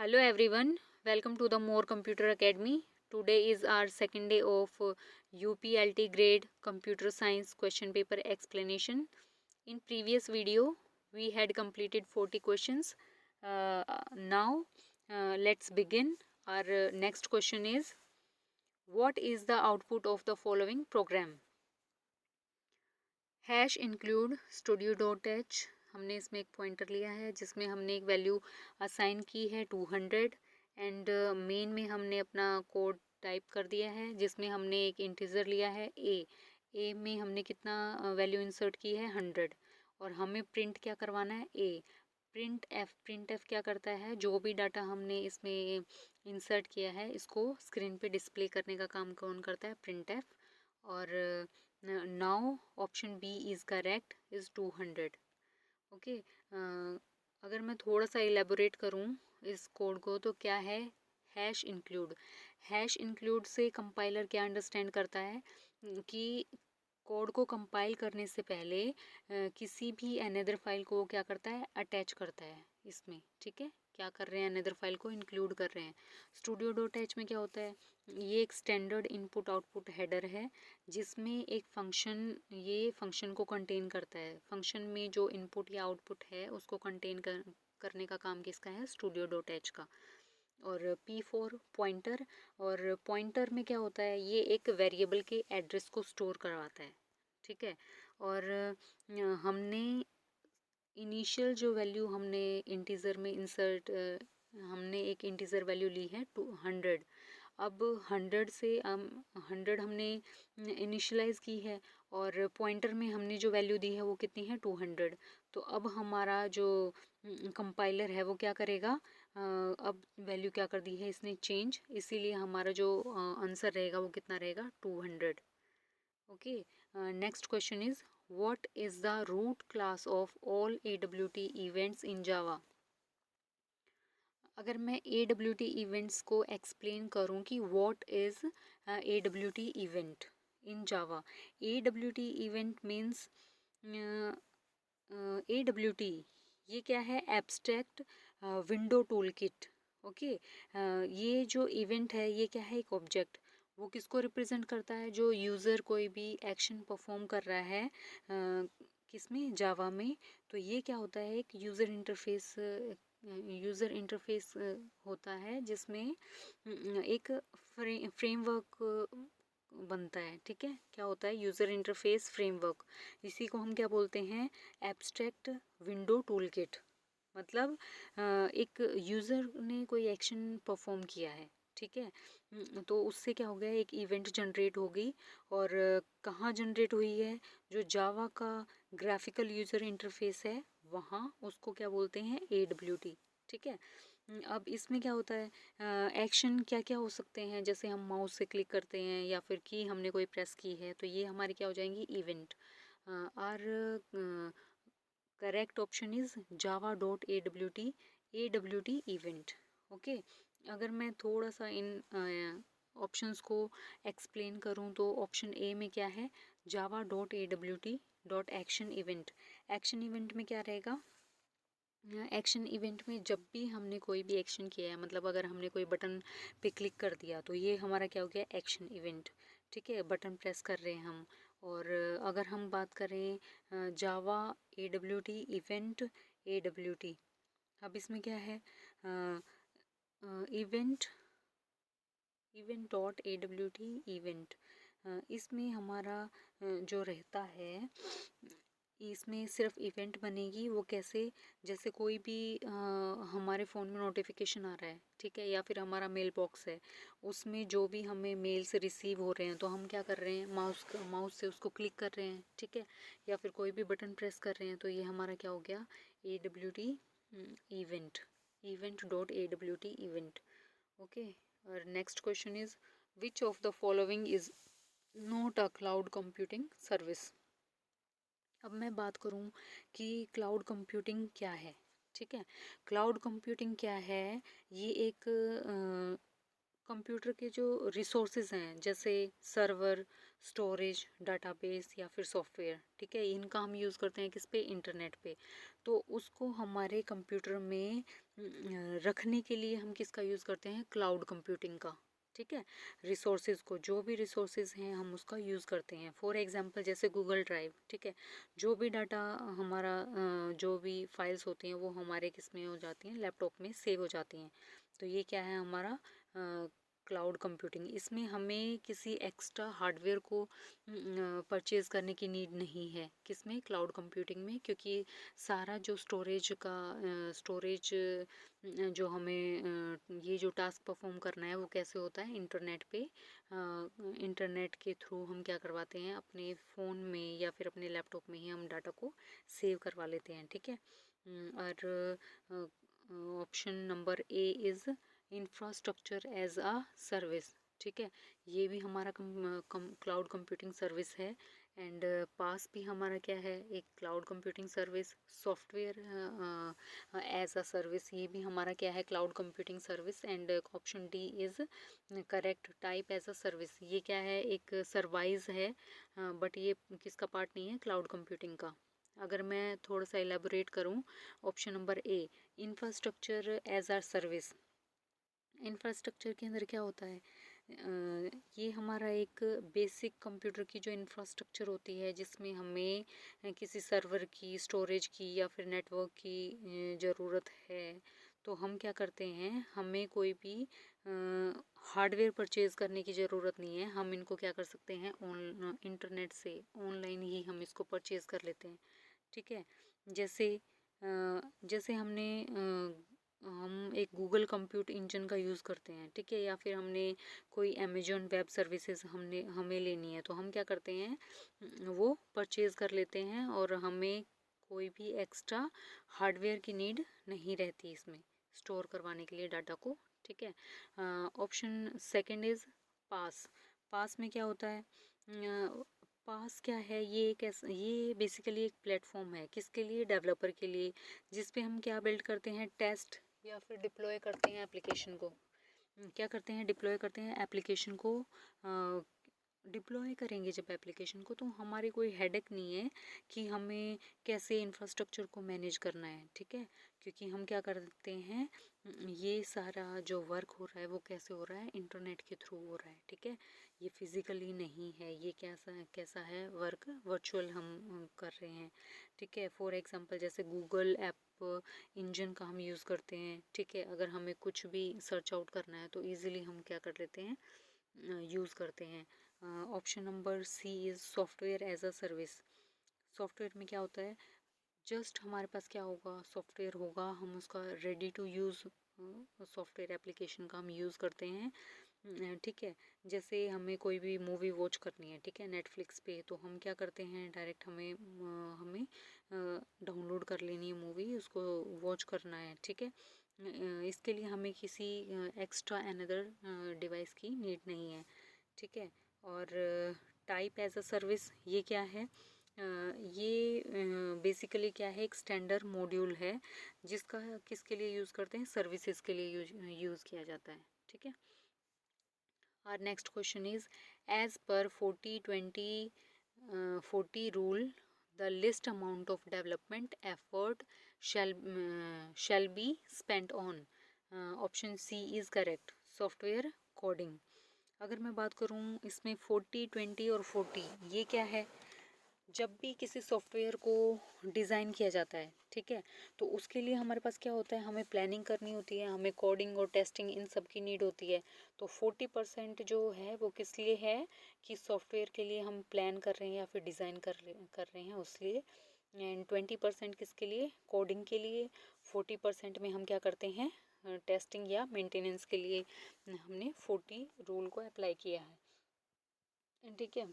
Hello everyone, welcome to the More Computer Academy. Today is our second day of UPLT grade Computer Science question paper explanation. In previous video, we had completed 40 questions. Now, let's begin. Our next question is, what is the output of the following program? Hash include studio.h हमने इसमें एक pointer लिया है जिसमें हमने एक value assign की है 200 एंड मेन में हमने अपना कोड टाइप कर दिया है जिसमें हमने एक इंटीजर लिया है ए में हमने कितना वैल्यू इंसर्ट की है 100 और हमें प्रिंट क्या करवाना है प्रिंट एफ क्या करता है जो भी डाटा हमने इसमें इंसर्ट किया है इसको स्क्रीन पे डिस्प्ले करने का काम कौन करता है प्रिंट एफ और now option B is correct is 200 okay. अगर मैं थोड़ा सा इलेबोरेट करूँ इस कोड को तो क्या है हैश इंक्लूड से कंपाइलर क्या अंडरस्टैंड करता है कि कोड को कंपाइल करने से पहले किसी भी अनदर फाइल को क्या करता है अटैच करता है इसमें, ठीक है। क्या कर रहे हैं अनदर फाइल को इंक्लूड कर रहे हैं। studio.h में क्या होता है ये एक स्टैंडर्ड इनपुट आउटपुट हेडर है जिसमें एक फंक्शन ये फंक्शन को कंटेन करता है। फंक्शन में जो इनपुट या आउटपुट है उसको कंटेन करने का काम किसका है studio.h का। और P4 पॉइंटर और पॉइंटर में क्या होता है ये एक वेरिएबल के एड्रेस को स्टोर करवाता है, ठीक है। और हमने इनिशियल जो वैल्यू हमने इंटीज़र में इंसर्ट हमने एक इंटीज़र वैल्यू ली है 200। अब 100 से 100 हमने इनिशलाइज की है और पॉइंटर में हमने जो वैल्यू दी है वो कितनी है 200। तो अब हमारा जो कंपाइलर है वो क्या करेगा अब वैल्यू क्या कर दी है इसने चेंज, इसीलिए हमारा जो आंसर रहेगा वो कितना रहेगा 200। Okay, next question is what is the root class of all AWT events in Java? अगर मैं AWT events को एक्सप्लेन करूं कि what is AWT event in Java, AWT event means AWT ये क्या है abstract window tool kit. Okay, ये जो इवेंट है ये क्या है एक ऑब्जेक्ट, वो किसको रिप्रेजेंट करता है जो यूज़र कोई भी एक्शन परफॉर्म कर रहा है किसमें जावा में। तो ये क्या होता है एक यूज़र इंटरफेस होता है जिसमें एक फ्रेमवर्क बनता है, ठीक है। क्या होता है यूज़र इंटरफेस फ्रेमवर्क, इसी को हम क्या बोलते हैं एब्स्ट्रैक्ट विंडो टूलकिट। मतलब एक यूज़र ने कोई एक्शन परफॉर्म किया है, ठीक है। तो उससे क्या हो गया एक इवेंट जनरेट हो गई और कहाँ जनरेट हुई है जो जावा का ग्राफिकल यूज़र इंटरफेस है वहाँ उसको क्या बोलते हैं AWT, ठीक है। अब इसमें क्या होता है एक्शन क्या क्या हो सकते हैं, जैसे हम माउस से क्लिक करते हैं या फिर की हमने कोई प्रेस की है तो ये हमारी क्या हो जाएंगी इवेंट। और correct option is java.awt event. Okay, अगर मैं थोड़ा सा इन ऑप्शंस को एक्सप्लेन करूं तो ऑप्शन ए में क्या है java.awt.action इवेंट। एक्शन इवेंट में क्या रहेगा एक्शन इवेंट में जब भी हमने कोई भी एक्शन किया है, मतलब अगर हमने कोई बटन पे क्लिक कर दिया तो ये हमारा क्या हो गया एक्शन इवेंट, ठीक है। बटन प्रेस कर रहे हैं हम। और अगर हम बात करें जावा AWT इवेंट AWT, अब इसमें क्या है इवेंट डॉट AWT इवेंट, इसमें हमारा जो रहता है इसमें सिर्फ इवेंट बनेगी। वो कैसे, जैसे कोई भी हमारे फ़ोन में नोटिफिकेशन आ रहा है, ठीक है, या फिर हमारा मेल बॉक्स है उसमें जो भी हमें मेल्स रिसीव हो रहे हैं तो हम क्या कर रहे हैं माउस से उसको क्लिक कर रहे हैं, ठीक है, या फिर कोई भी बटन प्रेस कर रहे हैं तो ये हमारा क्या हो गया AWT event dot AWT event. Okay, और next question is which of the following is not a cloud computing service. अब मैं बात करूं कि क्लाउड कंप्यूटिंग क्या है, ठीक है। क्लाउड कंप्यूटिंग क्या है, ये एक कंप्यूटर के जो रिसोर्सेज हैं जैसे सर्वर, स्टोरेज, डाटाबेस या फिर सॉफ्टवेयर, ठीक है, इनका हम यूज़ करते हैं किस पे, इंटरनेट पे। तो उसको हमारे कंप्यूटर में रखने के लिए हम किसका यूज़ करते हैं, क्लाउड कंप्यूटिंग का, ठीक है। रिसोर्सेज को, जो भी रिसोर्सेज हैं हम उसका यूज़ करते हैं। फॉर एग्जांपल जैसे गूगल ड्राइव, ठीक है, जो भी डाटा हमारा जो भी फाइल्स होती हैं वो हमारे किस में हो जाती हैं, लैपटॉप में सेव हो जाती हैं। तो ये क्या है हमारा क्लाउड कंप्यूटिंग। इसमें हमें किसी एक्स्ट्रा हार्डवेयर को परचेज़ करने की नीड नहीं है, किसमें, क्लाउड कंप्यूटिंग में, क्योंकि सारा जो स्टोरेज जो हमें ये जो टास्क परफॉर्म करना है वो कैसे होता है, इंटरनेट पे, इंटरनेट के थ्रू हम क्या करवाते हैं, अपने फ़ोन में या फिर अपने लैपटॉप में ही हम डाटा को सेव करवा लेते हैं, ठीक है। और option number A is infrastructure as a service, ठीक है, ये भी हमारा क्लाउड कंप्यूटिंग सर्विस है। एंड पास भी हमारा क्या है, एक cloud computing service. Software as a service, ये भी हमारा क्या है, cloud computing service. And option D is correct, type as a service, ये क्या है, एक सर्वाइस है, बट ये किसका पार्ट नहीं है, क्लाउड कंप्यूटिंग का। अगर मैं थोड़ा सा एलेबोरेट करूँ, option number A, infrastructure as a service. Infrastructure के अंदर क्या होता है, ये हमारा एक बेसिक कंप्यूटर की जो इंफ्रास्ट्रक्चर होती है जिसमें हमें किसी सर्वर की, स्टोरेज की या फिर नेटवर्क की ज़रूरत है। तो हम क्या करते हैं, हमें कोई भी हार्डवेयर परचेज़ करने की ज़रूरत नहीं है, हम इनको क्या कर सकते हैं, इंटरनेट से ऑनलाइन ही हम इसको परचेज़ कर लेते हैं, ठीक है। जैसे जैसे हम एक गूगल कंप्यूट इंजन का यूज़ करते हैं, ठीक है, या फिर हमने कोई अमेजोन वेब सर्विसेज हमें लेनी है, तो हम क्या करते हैं, वो परचेज़ कर लेते हैं और हमें कोई भी एक्स्ट्रा हार्डवेयर की नीड नहीं रहती इसमें स्टोर करवाने के लिए डाटा को, ठीक है। ऑप्शन सेकंड इज़ पास। पास में क्या होता है, पास क्या है, ये बेसिकली एक प्लेटफॉर्म है, किसके लिए, डेवलपर के लिए, जिस पे हम क्या बिल्ड करते हैं, टेस्ट या फिर डिप्लॉय करते हैं एप्लीकेशन को। क्या करते हैं, डिप्लॉय करते हैं एप्लीकेशन को। डिप्लॉय करेंगे जब एप्लीकेशन को, तो हमारी कोई हेडेक नहीं है कि हमें कैसे इंफ्रास्ट्रक्चर को मैनेज करना है, ठीक है, क्योंकि हम क्या करते हैं, ये सारा जो वर्क हो रहा है वो कैसे हो रहा है, इंटरनेट के थ्रू हो रहा है, ठीक है। ये फिज़िकली नहीं है, ये कैसा है, वर्क वर्चुअल हम कर रहे हैं, ठीक है। फॉर एग्जांपल जैसे गूगल ऐप इंजन का हम यूज़ करते हैं, ठीक है, अगर हमें कुछ भी सर्च आउट करना है तो इजीली हम क्या कर लेते हैं, यूज़ करते हैं। Option number C is software as a service. Software में क्या होता है, जस्ट हमारे पास क्या होगा, सॉफ्टवेयर होगा, हम उसका ready to use software application का हम यूज़ करते हैं, ठीक है। जैसे हमें कोई भी मूवी वॉच करनी है, ठीक है, नेटफ्लिक्स पे, तो हम क्या करते हैं, डायरेक्ट हमें डाउनलोड कर लेनी है मूवी, उसको वॉच करना है, ठीक है। इसके लिए हमें किसी एक्स्ट्रा अनदर डिवाइस की नीड नहीं है, ठीक है। और टाइप एज अ सर्विस, ये क्या है, ये बेसिकली क्या है, एक स्टैंडर्ड मॉड्यूल है जिसका किसके लिए यूज़ करते हैं, सर्विसेज के लिए यूज़ किया जाता है, ठीक है। Our next question is, as per 40-20-40 rule, the least amount of development effort shall be spent on. Option C is correct, software coding. अगर मैं बात करूँ इसमें 40-20 और 40, ये क्या है, जब भी किसी सॉफ्टवेयर को डिज़ाइन किया जाता है, ठीक है, तो उसके लिए हमारे पास क्या होता है, हमें प्लानिंग करनी होती है, हमें कोडिंग और टेस्टिंग इन सब की नीड होती है। तो 40% जो है वो किस लिए है, कि सॉफ्टवेयर के लिए हम प्लान कर रहे हैं या फिर डिज़ाइन कर रहे हैं उस लिए। एंड 20% किसके लिए, कोडिंग के लिए। 40% में हम क्या करते हैं, टेस्टिंग या मेंटेनेंस के लिए हमने 40 रूल को अप्लाई किया है, ठीक है।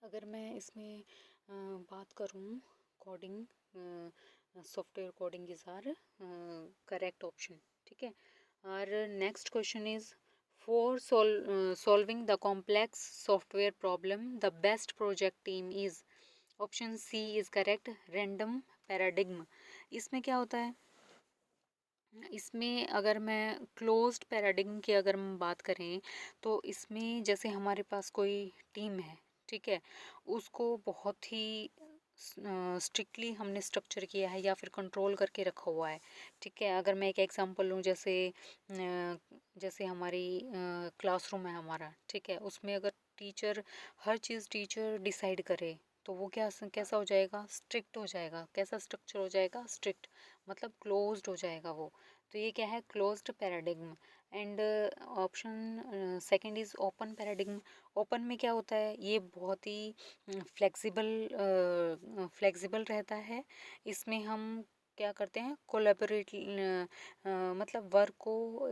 अगर मैं इसमें बात करूँ, coding, software coding is are correct option, ठीक है। और next question is, for solving the complex software problem the best project team is. Option C is correct, random paradigm. इसमें क्या होता है, इसमें अगर मैं क्लोज्ड पैराडिग्म की अगर हम बात करें तो इसमें जैसे हमारे पास कोई टीम है, ठीक है, उसको बहुत ही स्ट्रिक्टली हमने स्ट्रक्चर किया है या फिर कंट्रोल करके रखा हुआ है, ठीक है। अगर मैं एक एग्जांपल लूँ, जैसे हमारी क्लासरूम है हमारा, ठीक है, उसमें अगर टीचर हर चीज़ टीचर डिसाइड करे तो वो कैसा हो जाएगा, स्ट्रिक्ट हो जाएगा। कैसा स्ट्रक्चर हो जाएगा, स्ट्रिक्ट, मतलब क्लोज्ड हो जाएगा वो। तो ये क्या है, closed paradigm. And option second is open paradigm. Open में क्या होता है, ये बहुत ही फ्लेक्सिबल रहता है। इसमें हम क्या करते हैं, कोलैबोरेट, मतलब वर्क को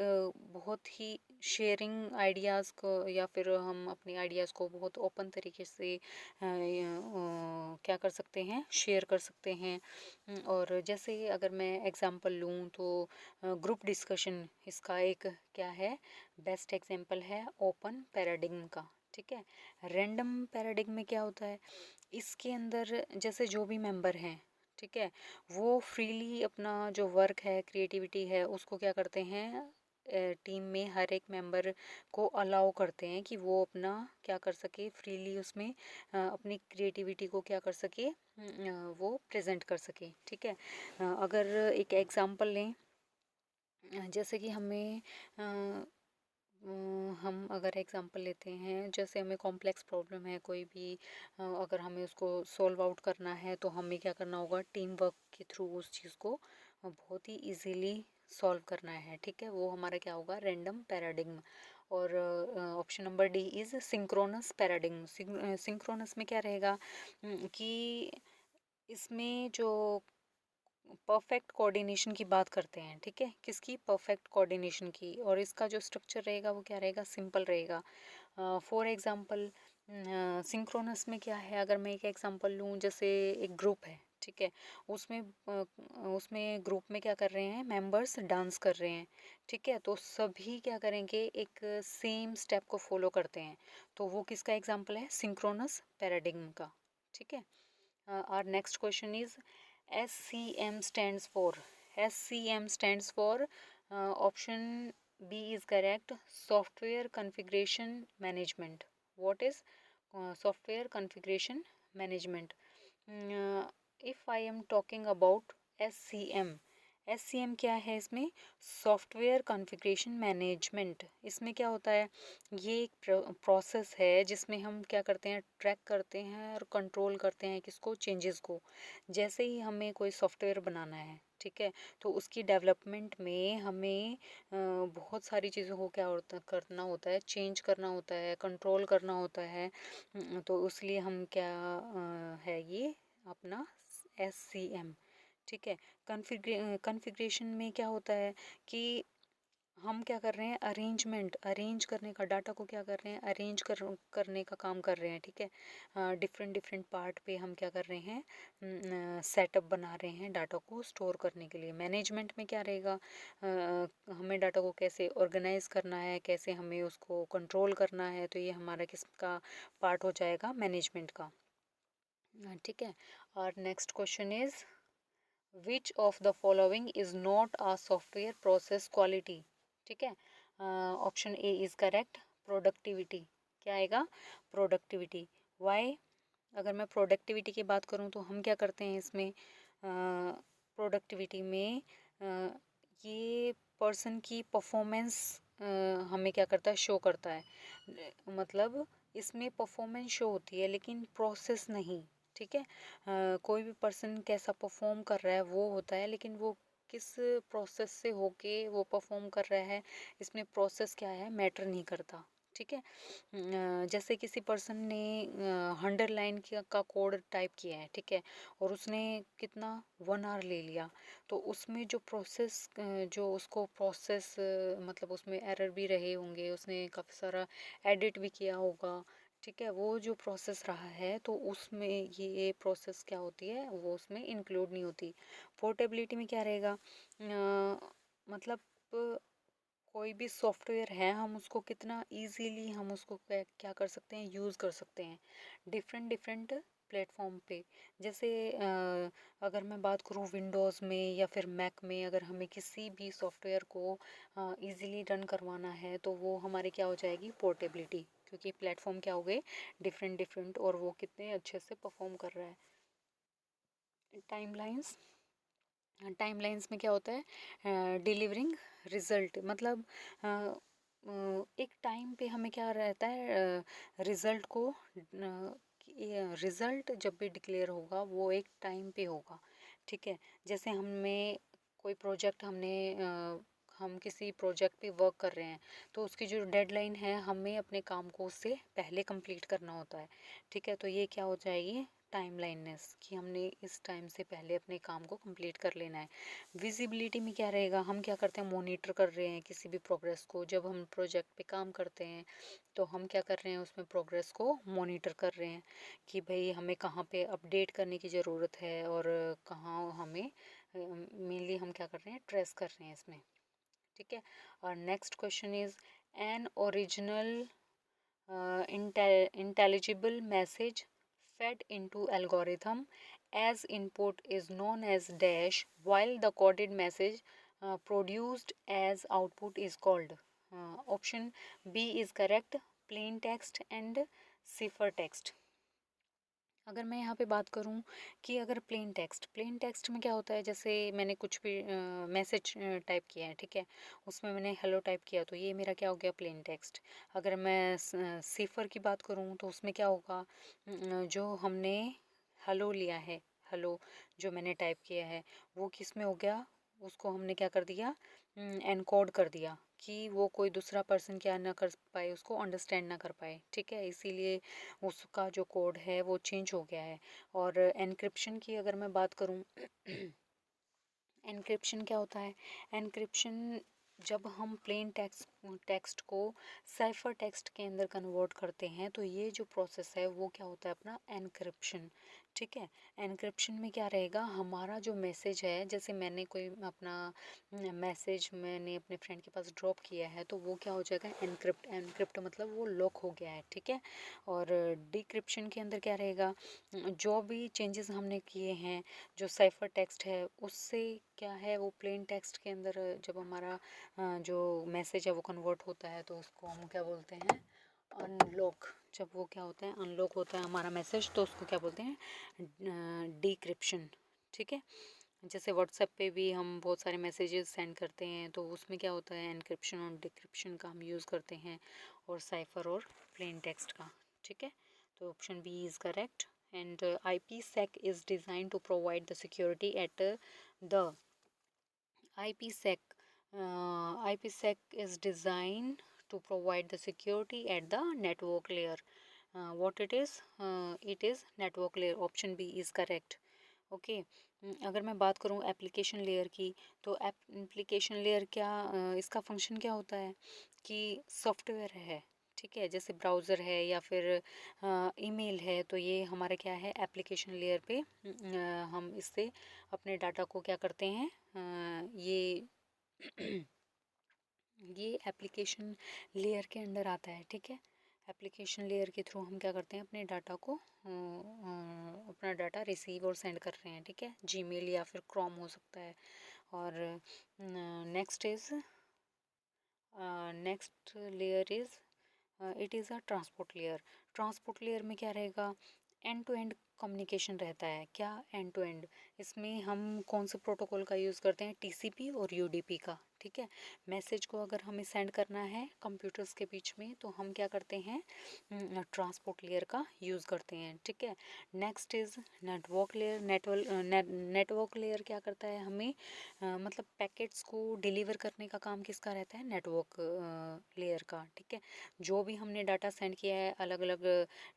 बहुत ही शेयरिंग आइडियाज़ को, या फिर हम अपने आइडियाज़ को बहुत ओपन तरीके से क्या कर सकते हैं, शेयर कर सकते हैं। और जैसे अगर मैं एग्जांपल लूँ तो ग्रुप डिस्कशन इसका एक क्या है, बेस्ट एग्जांपल है ओपन पैराडिग्म का, ठीक है। रैंडम पैराडिग्म में क्या होता है, इसके अंदर जैसे जो भी मेंबर हैं, ठीक है, वो फ्रीली अपना जो वर्क है, क्रिएटिविटी है, उसको क्या करते हैं, टीम में हर एक मेंबर को अलाउ करते हैं कि वो अपना क्या कर सके, फ्रीली उसमें अपनी क्रिएटिविटी को क्या कर सके, वो प्रेजेंट कर सके, ठीक है। अगर एक एग्जांपल लें, जैसे कि हम अगर एग्जांपल लेते हैं, जैसे हमें कॉम्प्लेक्स प्रॉब्लम है कोई भी, अगर हमें उसको सॉल्व आउट करना है तो हमें क्या करना होगा, टीम वर्क के थ्रू उस चीज़ को बहुत ही इजीली सॉल्व करना है, ठीक है। वो हमारा क्या होगा, रैंडम पैराडिग्म। और option number D is synchronous paradigm. Synchronous में क्या रहेगा, कि इसमें जो परफेक्ट कोऑर्डिनेशन की बात करते हैं, ठीक है, किसकी, परफेक्ट कोऑर्डिनेशन की। और इसका जो स्ट्रक्चर रहेगा वो क्या रहेगा, सिंपल रहेगा। फॉर एग्जांपल सिंक्रोनस में क्या है, अगर मैं एक एग्जांपल लूँ, जैसे एक ग्रुप है, ठीक है, उसमें उसमें ग्रुप में क्या कर रहे हैं, मेंबर्स डांस कर रहे हैं, ठीक है, तो सभी क्या करेंगे, एक सेम स्टेप को फॉलो करते हैं, तो वो किसका एग्जांपल है, सिंक्रोनस पैराडिग्म का, ठीक है। Our next question is SCM stands for. SCM stands for option B is correct. Software configuration management. What is software configuration management? If I am talking about SCM, SCM क्या है, इसमें software configuration management. इसमें क्या होता है, ये एक process है जिसमें हम क्या करते हैं, ट्रैक करते हैं और कंट्रोल करते हैं किसको, चेंजेस को। जैसे ही हमें कोई सॉफ्टवेयर बनाना है, ठीक है, तो उसकी डेवलपमेंट में हमें बहुत सारी चीज़ों को क्या करना होता है, चेंज करना होता है, कंट्रोल करना होता है। तो इसलिए हम क्या है ये अपना SCM, ठीक है। कॉन्फ़िगरेशन में क्या होता है कि हम क्या कर रहे हैं, अरेंज करने का, डाटा को क्या कर रहे हैं, करने का काम कर रहे हैं, ठीक है। डिफरेंट डिफरेंट पार्ट पे हम क्या कर रहे हैं, सेटअप बना रहे हैं डाटा को स्टोर करने के लिए। मैनेजमेंट में क्या रहेगा, हमें डाटा को कैसे ऑर्गेनाइज करना है, कैसे हमें उसको कंट्रोल करना है, तो ये हमारा किसका पार्ट हो जाएगा, मैनेजमेंट का, ठीक है। और next question is which of the following is not a software process quality, ठीक है। Option A is correct, productivity. क्या आएगा, प्रोडक्टिविटी। वाई, अगर मैं प्रोडक्टिविटी की बात करूँ तो हम क्या करते हैं इसमें, प्रोडक्टिविटी में ये पर्सन की परफॉर्मेंस हमें क्या करता है, शो करता है। मतलब इसमें परफॉर्मेंस शो होती है लेकिन प्रोसेस नहीं, ठीक है। कोई भी पर्सन कैसा परफॉर्म कर रहा है वो होता है, लेकिन वो किस प्रोसेस से होके वो परफॉर्म कर रहा है, इसमें प्रोसेस क्या है मैटर नहीं करता, ठीक है। जैसे किसी पर्सन ने 100 लाइन का कोड टाइप किया है, ठीक है, और उसने कितना 1 आवर ले लिया, तो उसमें जो प्रोसेस, जो उसको प्रोसेस, मतलब उसमें एरर भी रहे होंगे, उसने काफ़ी सारा एडिट भी किया होगा, ठीक है, वो जो प्रोसेस रहा है तो उसमें ये प्रोसेस क्या होती है, वो उसमें इंक्लूड नहीं होती। पोर्टेबिलिटी में क्या रहेगा, मतलब कोई भी सॉफ्टवेयर है, हम उसको कितना इजीली हम उसको क्या कर सकते हैं, यूज़ कर सकते हैं। डिफरेंट डिफरेंट प्लेटफॉर्म पे। जैसे अगर मैं बात करूँ विंडोज़ में या फिर मैक में, अगर हमें किसी भी सॉफ्टवेयर को इजीली रन करवाना है तो वो हमारे क्या हो जाएगी, पोर्टेबिलिटी, क्योंकि प्लेटफॉर्म क्या हो गए, डिफरेंट डिफरेंट, और वो कितने अच्छे से परफॉर्म कर रहा है। टाइमलाइंस, टाइमलाइंस में क्या होता है, डिलीवरिंग रिजल्ट, मतलब एक टाइम पे हमें क्या रहता है, रिजल्ट को, रिजल्ट जब भी डिक्लेयर होगा वो एक टाइम पे होगा, ठीक है। जैसे हमें कोई प्रोजेक्ट, हम किसी प्रोजेक्ट पे वर्क कर रहे हैं तो उसकी जो डेडलाइन है हमें अपने काम को उससे पहले कंप्लीट करना होता है, ठीक है। तो ये क्या हो जाएगी, टाइमलाइननेस, कि हमने इस टाइम से पहले अपने काम को कंप्लीट कर लेना है। विजिबिलिटी में क्या रहेगा, हम क्या करते हैं, मॉनिटर कर रहे हैं किसी भी प्रोग्रेस को। जब हम प्रोजेक्ट पे काम करते हैं तो हम क्या कर रहे हैं, उसमें प्रोग्रेस को मॉनिटर कर रहे हैं कि भाई हमें कहाँ पे अपडेट करने की ज़रूरत है और कहाँ हमें, मेनली हम क्या कर रहे हैं, ट्रेस कर रहे हैं इसमें, ठीक है। और next question is, an original intelligible message fed into algorithm as input is known as dash, while the coded message produced as output is called, option B is correct, plain text and cipher text। अगर मैं यहाँ पे बात करूँ कि अगर plain text, plain text में क्या होता है, जैसे मैंने कुछ भी मैसेज टाइप किया है, ठीक है, उसमें मैंने हेलो टाइप किया तो ये मेरा क्या हो गया, प्लेन टेक्स्ट। अगर मैं सिफर की बात करूँ तो उसमें क्या होगा, जो हमने हेलो लिया है, हेलो जो मैंने टाइप किया है वो किस में हो गया, उसको हमने क्या कर दिया, एनकोड कर दिया कि वो कोई दूसरा पर्सन क्या ना कर पाए, उसको अंडरस्टैंड ना कर पाए, ठीक है। इसीलिए उसका जो कोड है वो चेंज हो गया है। और एनक्रिप्शन की अगर मैं बात करूं, एनक्रिप्शन क्या होता है, एनक्रिप्शन जब हम प्लेन टेक्स्ट को साइफर टेक्स्ट के अंदर कन्वर्ट करते हैं तो ये जो प्रोसेस है वो क्या होता है, अपना एनक्रिप्शन, ठीक है। एनक्रिप्शन में क्या रहेगा, हमारा जो मैसेज है, जैसे मैंने कोई अपना मैसेज मैंने अपने फ्रेंड के पास ड्रॉप किया है तो वो क्या हो जाएगा, एनक्रिप्ट, एनक्रिप्ट मतलब वो लॉक हो गया है, ठीक है। और डिक्रिप्शन के अंदर क्या रहेगा, जो भी चेंजेस हमने किए हैं, जो साइफर टेक्स्ट है उससे क्या है, वो प्लेन टेक्स्ट के अंदर जब हमारा जो मैसेज है वो कन्वर्ट होता है तो उसको हम क्या बोलते हैं, अनलॉक। जब वो क्या होता है, अनलॉक होता है हमारा मैसेज तो उसको क्या बोलते हैं, डिक्रिप्शन, ठीक है। जैसे व्हाट्सएप पे भी हम बहुत सारे मैसेजेस सेंड करते हैं तो उसमें क्या होता है, एनक्रिप्शन और डिक्रिप्शन का हम यूज़ करते हैं, और साइफर और प्लेन टेक्स्ट का, ठीक है। तो option B is correct. and IPsec is designed to provide the security at the IPsec IPsec is designed to provide the security at the network layer. What it is network layer, option B is correct। Okay, अगर मैं बात करूँ application layer की तो application layer क्या, इसका function क्या होता है कि सॉफ्टवेयर है, ठीक है। जैसे ब्राउज़र है या फिर ईमेल है तो ये हमारा क्या है, एप्लीकेशन लेयर पे हम इससे अपने डाटा को क्या करते हैं, ये ये एप्लीकेशन लेयर के अंडर आता है, ठीक है। एप्लीकेशन लेयर के थ्रू हम क्या करते हैं, अपने डाटा को अपना डाटा रिसीव और सेंड कर रहे हैं, ठीक है। जीमेल या फिर क्रोम हो सकता है। और next layer is, it is a transport layer. Transport layer में क्या रहेगा, एंड टू एंड कम्युनिकेशन रहता है। क्या, एंड टू एंड, इसमें हम कौन से प्रोटोकॉल का यूज़ करते हैं, टीसीपी और यूडीपी का, ठीक है। मैसेज को अगर हमें सेंड करना है कंप्यूटर्स के बीच में तो हम क्या करते हैं, ट्रांसपोर्ट लेयर का यूज़ करते हैं, ठीक है। Next is network layer. Network layer क्या करता है, हमें मतलब पैकेट्स को डिलीवर करने का काम किसका रहता है, नेटवर्क लेयर का, ठीक है। जो भी हमने डाटा सेंड किया है अलग अलग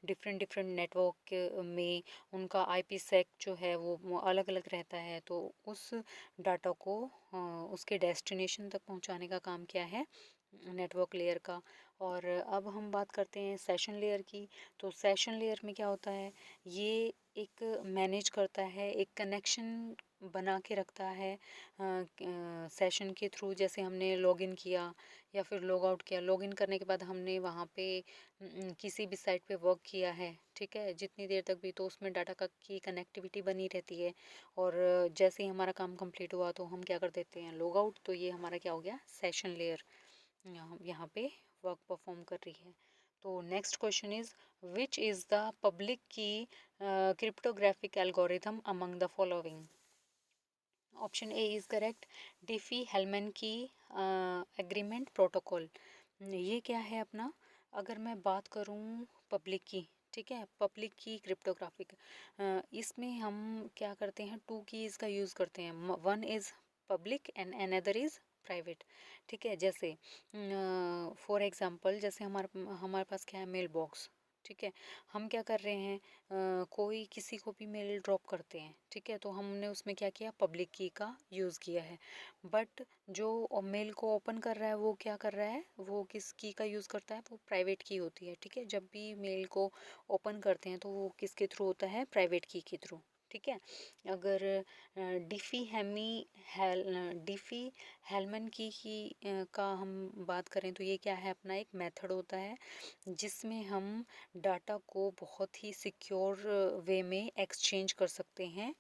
डिफरेंट डिफरेंट नेटवर्क में, उनका IPsec जो है वो अलग अलग रहता है, तो उस डाटा को उसके डेस्टिनेशन तक पहुंचाने का काम क्या है, नेटवर्क लेयर का। और अब हम बात करते हैं सेशन लेयर की। तो सेशन लेयर में क्या होता है, ये एक मैनेज करता है, एक कनेक्शन बना के रखता है सेशन के थ्रू। जैसे हमने लॉगिन किया या फिर लॉग आउट किया, लॉगिन करने के बाद हमने वहाँ पे किसी भी साइट पे वर्क किया है, ठीक है, जितनी देर तक भी, तो उसमें डाटा का की कनेक्टिविटी बनी रहती है। और जैसे ही हमारा काम कंप्लीट हुआ तो हम क्या कर देते हैं, लॉग आउट। तो ये हमारा क्या हो गया, सेशन लेयर यहाँ पे वर्क परफॉर्म कर रही है। तो next question is, which is the public key cryptographic algorithm among the following. Option A is correct, Diffie Hellman key agreement protocol. ये क्या है अपना, अगर मैं बात करूँ पब्लिक की, ठीक है, पब्लिक की क्रिप्टोग्राफिक, इसमें हम क्या करते हैं, टू कीज़ का यूज़ करते हैं। One is public and another is private, ठीक है। जैसे फॉर एग्जांपल, जैसे हमारे पास क्या है, मेल बॉक्स, ठीक है। हम क्या कर रहे हैं, कोई किसी को भी मेल ड्रॉप करते हैं, ठीक है, तो हमने उसमें क्या किया, पब्लिक की का यूज़ किया है। बट जो मेल को ओपन कर रहा है वो क्या कर रहा है, वो किस की का यूज़ करता है, वो प्राइवेट की होती है, ठीक है। जब भी मेल को ओपन करते हैं तो वो किसके थ्रू होता है, प्राइवेट की के थ्रू, ठीक है। अगर डिफ़ी हेलमन की का हम बात करें तो ये क्या है, अपना एक मेथड होता है जिसमें हम डाटा को बहुत ही सिक्योर वे में एक्सचेंज कर सकते हैं।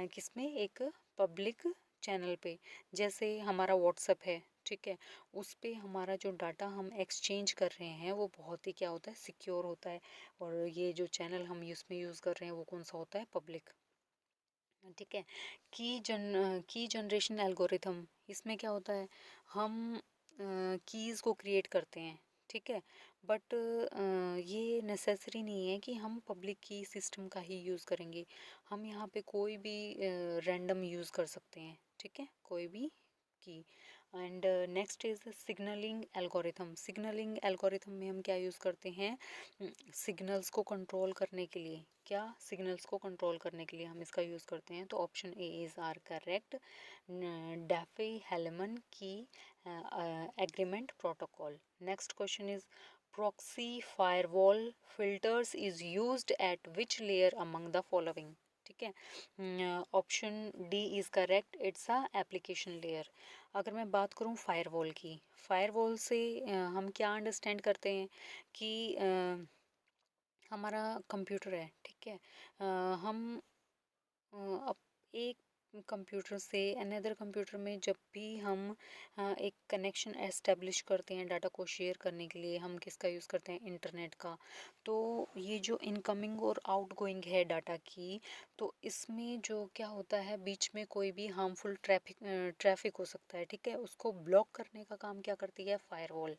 किसमें, एक पब्लिक चैनल पे। जैसे हमारा व्हाट्सएप है, ठीक है, उस पे हमारा जो डाटा हम एक्सचेंज कर रहे हैं वो बहुत ही क्या होता है, सिक्योर होता है। और ये जो चैनल हम इसमें यूज़ कर रहे हैं वो कौन सा होता है, पब्लिक, ठीक है। की जनरेशन एल्गोरिथम, इसमें क्या होता है, हम कीज़ को क्रिएट करते हैं, ठीक है। बट ये नेसेसरी नहीं है कि हम पब्लिक की सिस्टम का ही यूज़ करेंगे। हम यहाँ पे कोई भी रैंडम यूज़ कर सकते हैं, ठीक है, कोई भी की। And next is signalling algorithm. Signalling algorithm में हम क्या यूज़ करते हैं, सिग्नल्स को कंट्रोल करने के लिए, क्या, सिग्नल्स को कंट्रोल करने के लिए हम इसका यूज़ करते हैं। तो option A is are correct, Diffie Hellman key agreement protocol. Next question is, proxy firewall filters is used at which layer among the following, ठीक है। Option D is correct, it's a application layer. अगर मैं बात करूँ firewall की, firewall से हम क्या अंडरस्टैंड करते हैं कि हमारा कंप्यूटर है, ठीक है, हम अब एक कंप्यूटर से अनदर कंप्यूटर में जब भी हम एक कनेक्शन एस्टेब्लिश करते हैं डाटा को शेयर करने के लिए, हम किसका यूज़ करते हैं, इंटरनेट का। तो ये जो इनकमिंग और आउटगोइंग है डाटा की, तो इसमें जो क्या होता है, बीच में कोई भी हार्मफुल ट्रैफिक हो सकता है, ठीक है, उसको ब्लॉक करने का काम क्या करती है, फायरवॉल।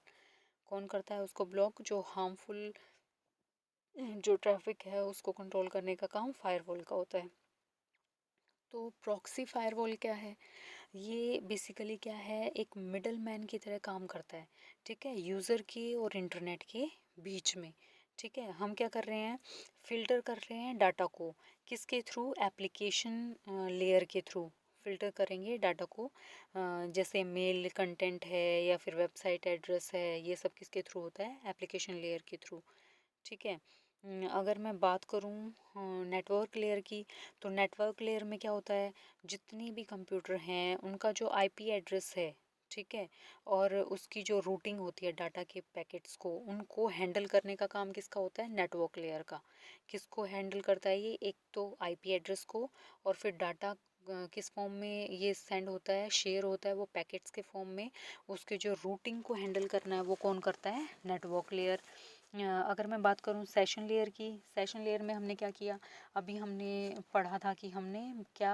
कौन करता है उसको ब्लॉक, जो हार्मफुल जो ट्रैफिक है उसको कंट्रोल करने का काम फायरवॉल का होता है। तो प्रॉक्सी फायरवॉल क्या है, ये बेसिकली क्या है, एक मिडल मैन की तरह काम करता है, ठीक है, यूज़र के और इंटरनेट के बीच में, ठीक है। हम क्या कर रहे हैं, फ़िल्टर कर रहे हैं डाटा को, किसके थ्रू, एप्लीकेशन लेयर के थ्रू फ़िल्टर करेंगे डाटा को। जैसे मेल कंटेंट है या फिर वेबसाइट एड्रेस है, ये सब किसके थ्रू होता है, एप्लीकेशन लेयर के थ्रू, ठीक है। अगर मैं बात करूँ नेटवर्क लेयर की, तो नेटवर्क लेयर में क्या होता है, जितनी भी कंप्यूटर हैं उनका जो आईपी एड्रेस है, ठीक है, और उसकी जो रूटिंग होती है डाटा के पैकेट्स को, उनको हैंडल करने का काम किसका होता है, नेटवर्क लेयर का। किसको हैंडल करता है ये, एक तो आईपी एड्रेस को, और फिर डाटा किस फॉर्म में ये सेंड होता है, शेयर होता है वो पैकेट्स के फॉर्म में, उसके जो रूटिंग को हैंडल करना है वो कौन करता है, नेटवर्क लेयर। अगर मैं बात करूं सेशन लेयर की, सेशन लेयर में हमने क्या किया, अभी हमने पढ़ा था कि हमने क्या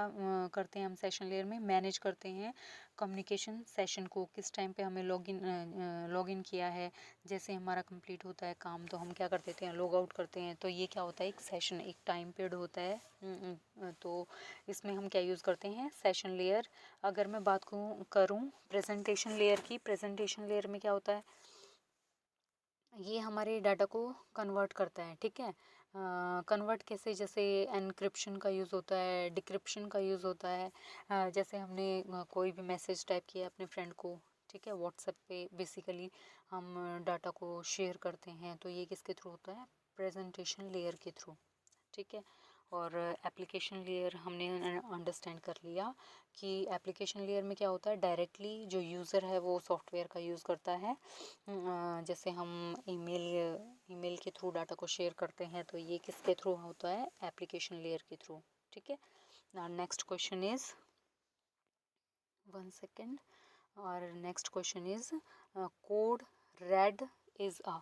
करते हैं, हम सेशन लेयर में मैनेज करते हैं कम्युनिकेशन सेशन को, किस टाइम पे हमें लॉगिन किया है, जैसे हमारा कंप्लीट होता है काम तो हम क्या कर देते हैं, लॉग आउट करते हैं। तो ये क्या होता है, एक सेशन, एक टाइम पीरियड होता है। तो इसमें हम क्या यूज़ करते हैं, सेशन लेयर। अगर मैं बात करूँ प्रेजेंटेशन लेयर की, प्रेजेंटेशन लेयर में क्या होता है, ये हमारे डाटा को कन्वर्ट करता है, ठीक है। कन्वर्ट कैसे, जैसे एनक्रिप्शन का यूज़ होता है, डिक्रिप्शन का यूज़ होता है। जैसे हमने कोई भी मैसेज टाइप किया अपने फ्रेंड को, ठीक है। व्हाट्सएप पे बेसिकली हम डाटा को शेयर करते हैं, तो ये किसके थ्रू होता है, प्रेजेंटेशन लेयर के थ्रू, ठीक है। और एप्लीकेशन लेयर हमने अंडरस्टैंड कर लिया कि एप्लीकेशन लेयर में क्या होता है, डायरेक्टली जो यूज़र है वो सॉफ्टवेयर का यूज़ करता है। जैसे हम ईमेल के थ्रू डाटा को शेयर करते हैं, तो ये किसके थ्रू होता है, एप्लीकेशन लेयर के थ्रू, ठीक है। नेक्स्ट क्वेश्चन इज, 1 सेकेंड, और next question is code red is a,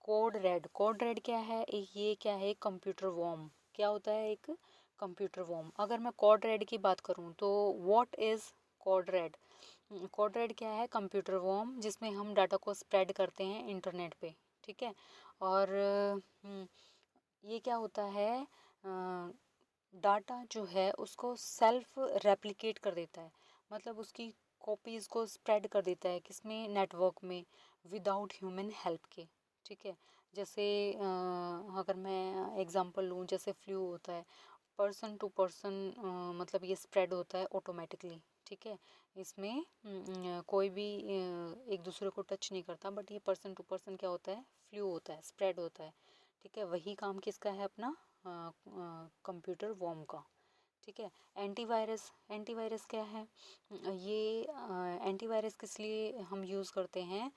code red क्या है, ये क्या है, कंप्यूटर वॉर्म, क्या होता है, एक कंप्यूटर वॉर्म। अगर मैं कोड रेड की बात करूं तो what is code red, code red क्या है, कंप्यूटर वॉर्म, जिसमें हम डाटा को स्प्रेड करते हैं इंटरनेट पे, ठीक है। और ये क्या होता है, डाटा जो है उसको सेल्फ रेप्लिकेट कर देता है, मतलब उसकी कॉपीज़ को स्प्रेड कर देता है, किसमें, नेटवर्क में, विदाउट ह्यूमन हेल्प के, ठीक है। जैसे अगर मैं एग्जांपल लूँ, जैसे फ्लू होता है, पर्सन टू पर्सन, मतलब ये स्प्रेड होता है ऑटोमेटिकली, ठीक है। इसमें कोई भी एक दूसरे को टच नहीं करता, बट ये पर्सन टू पर्सन क्या होता है, फ्लू होता है, स्प्रेड होता है, ठीक है। वही काम किसका है, अपना कंप्यूटर वॉर्म का, ठीक है। एंटीवायरस क्या है, ये एंटीवायरस किस लिए हम यूज़ करते हैं,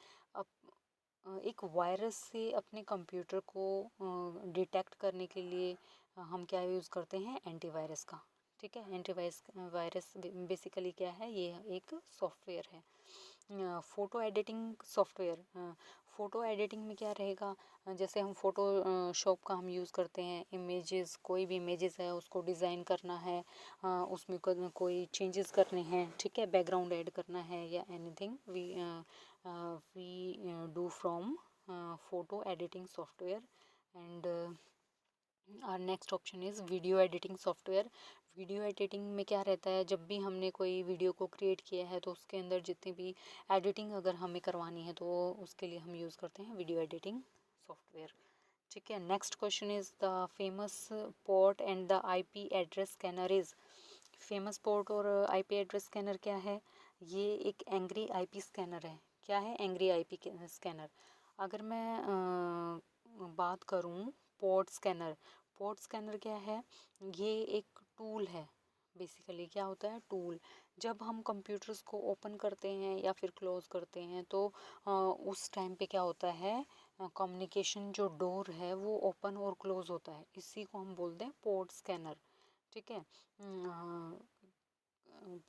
एक वायरस से अपने कंप्यूटर को डिटेक्ट करने के लिए हम क्या यूज़ करते हैं, एंटीवायरस का, ठीक है। वायरस बेसिकली क्या है, ये एक सॉफ्टवेयर है। Photo editing software, photo editing में क्या रहेगा, जैसे हम फ़ोटो शॉप का हम यूज़ करते हैं, इमेजेस, कोई भी इमेजेस है उसको डिज़ाइन करना है, उसमें कोई चेंजेस करने हैं, ठीक है, बैकग्राउंड ऐड करना है, या anything we do from photo editing software. And और next option is video editing software. Video editing में क्या रहता है, जब भी हमने कोई वीडियो को क्रिएट किया है तो उसके अंदर जितनी भी एडिटिंग अगर हमें करवानी है तो उसके लिए हम यूज़ करते हैं वीडियो एडिटिंग सॉफ्टवेयर, ठीक है। Next question is the famous port and the IP address scanner is, famous port और आईपी एड्रेस स्कैनर क्या है, ये एक एंग्री आईपी स्कैनर है, क्या है, एंग्री आईपी स्कैनर। अगर मैं बात करूँ पोर्ट स्कैनर क्या है, ये एक टूल है, बेसिकली क्या होता है, टूल। जब हम कंप्यूटर्स को ओपन करते हैं या फिर क्लोज करते हैं तो उस टाइम पे क्या होता है, कम्युनिकेशन जो डोर है वो ओपन और क्लोज होता है, इसी को हम बोलते हैं पोर्ट स्कैनर, ठीक है।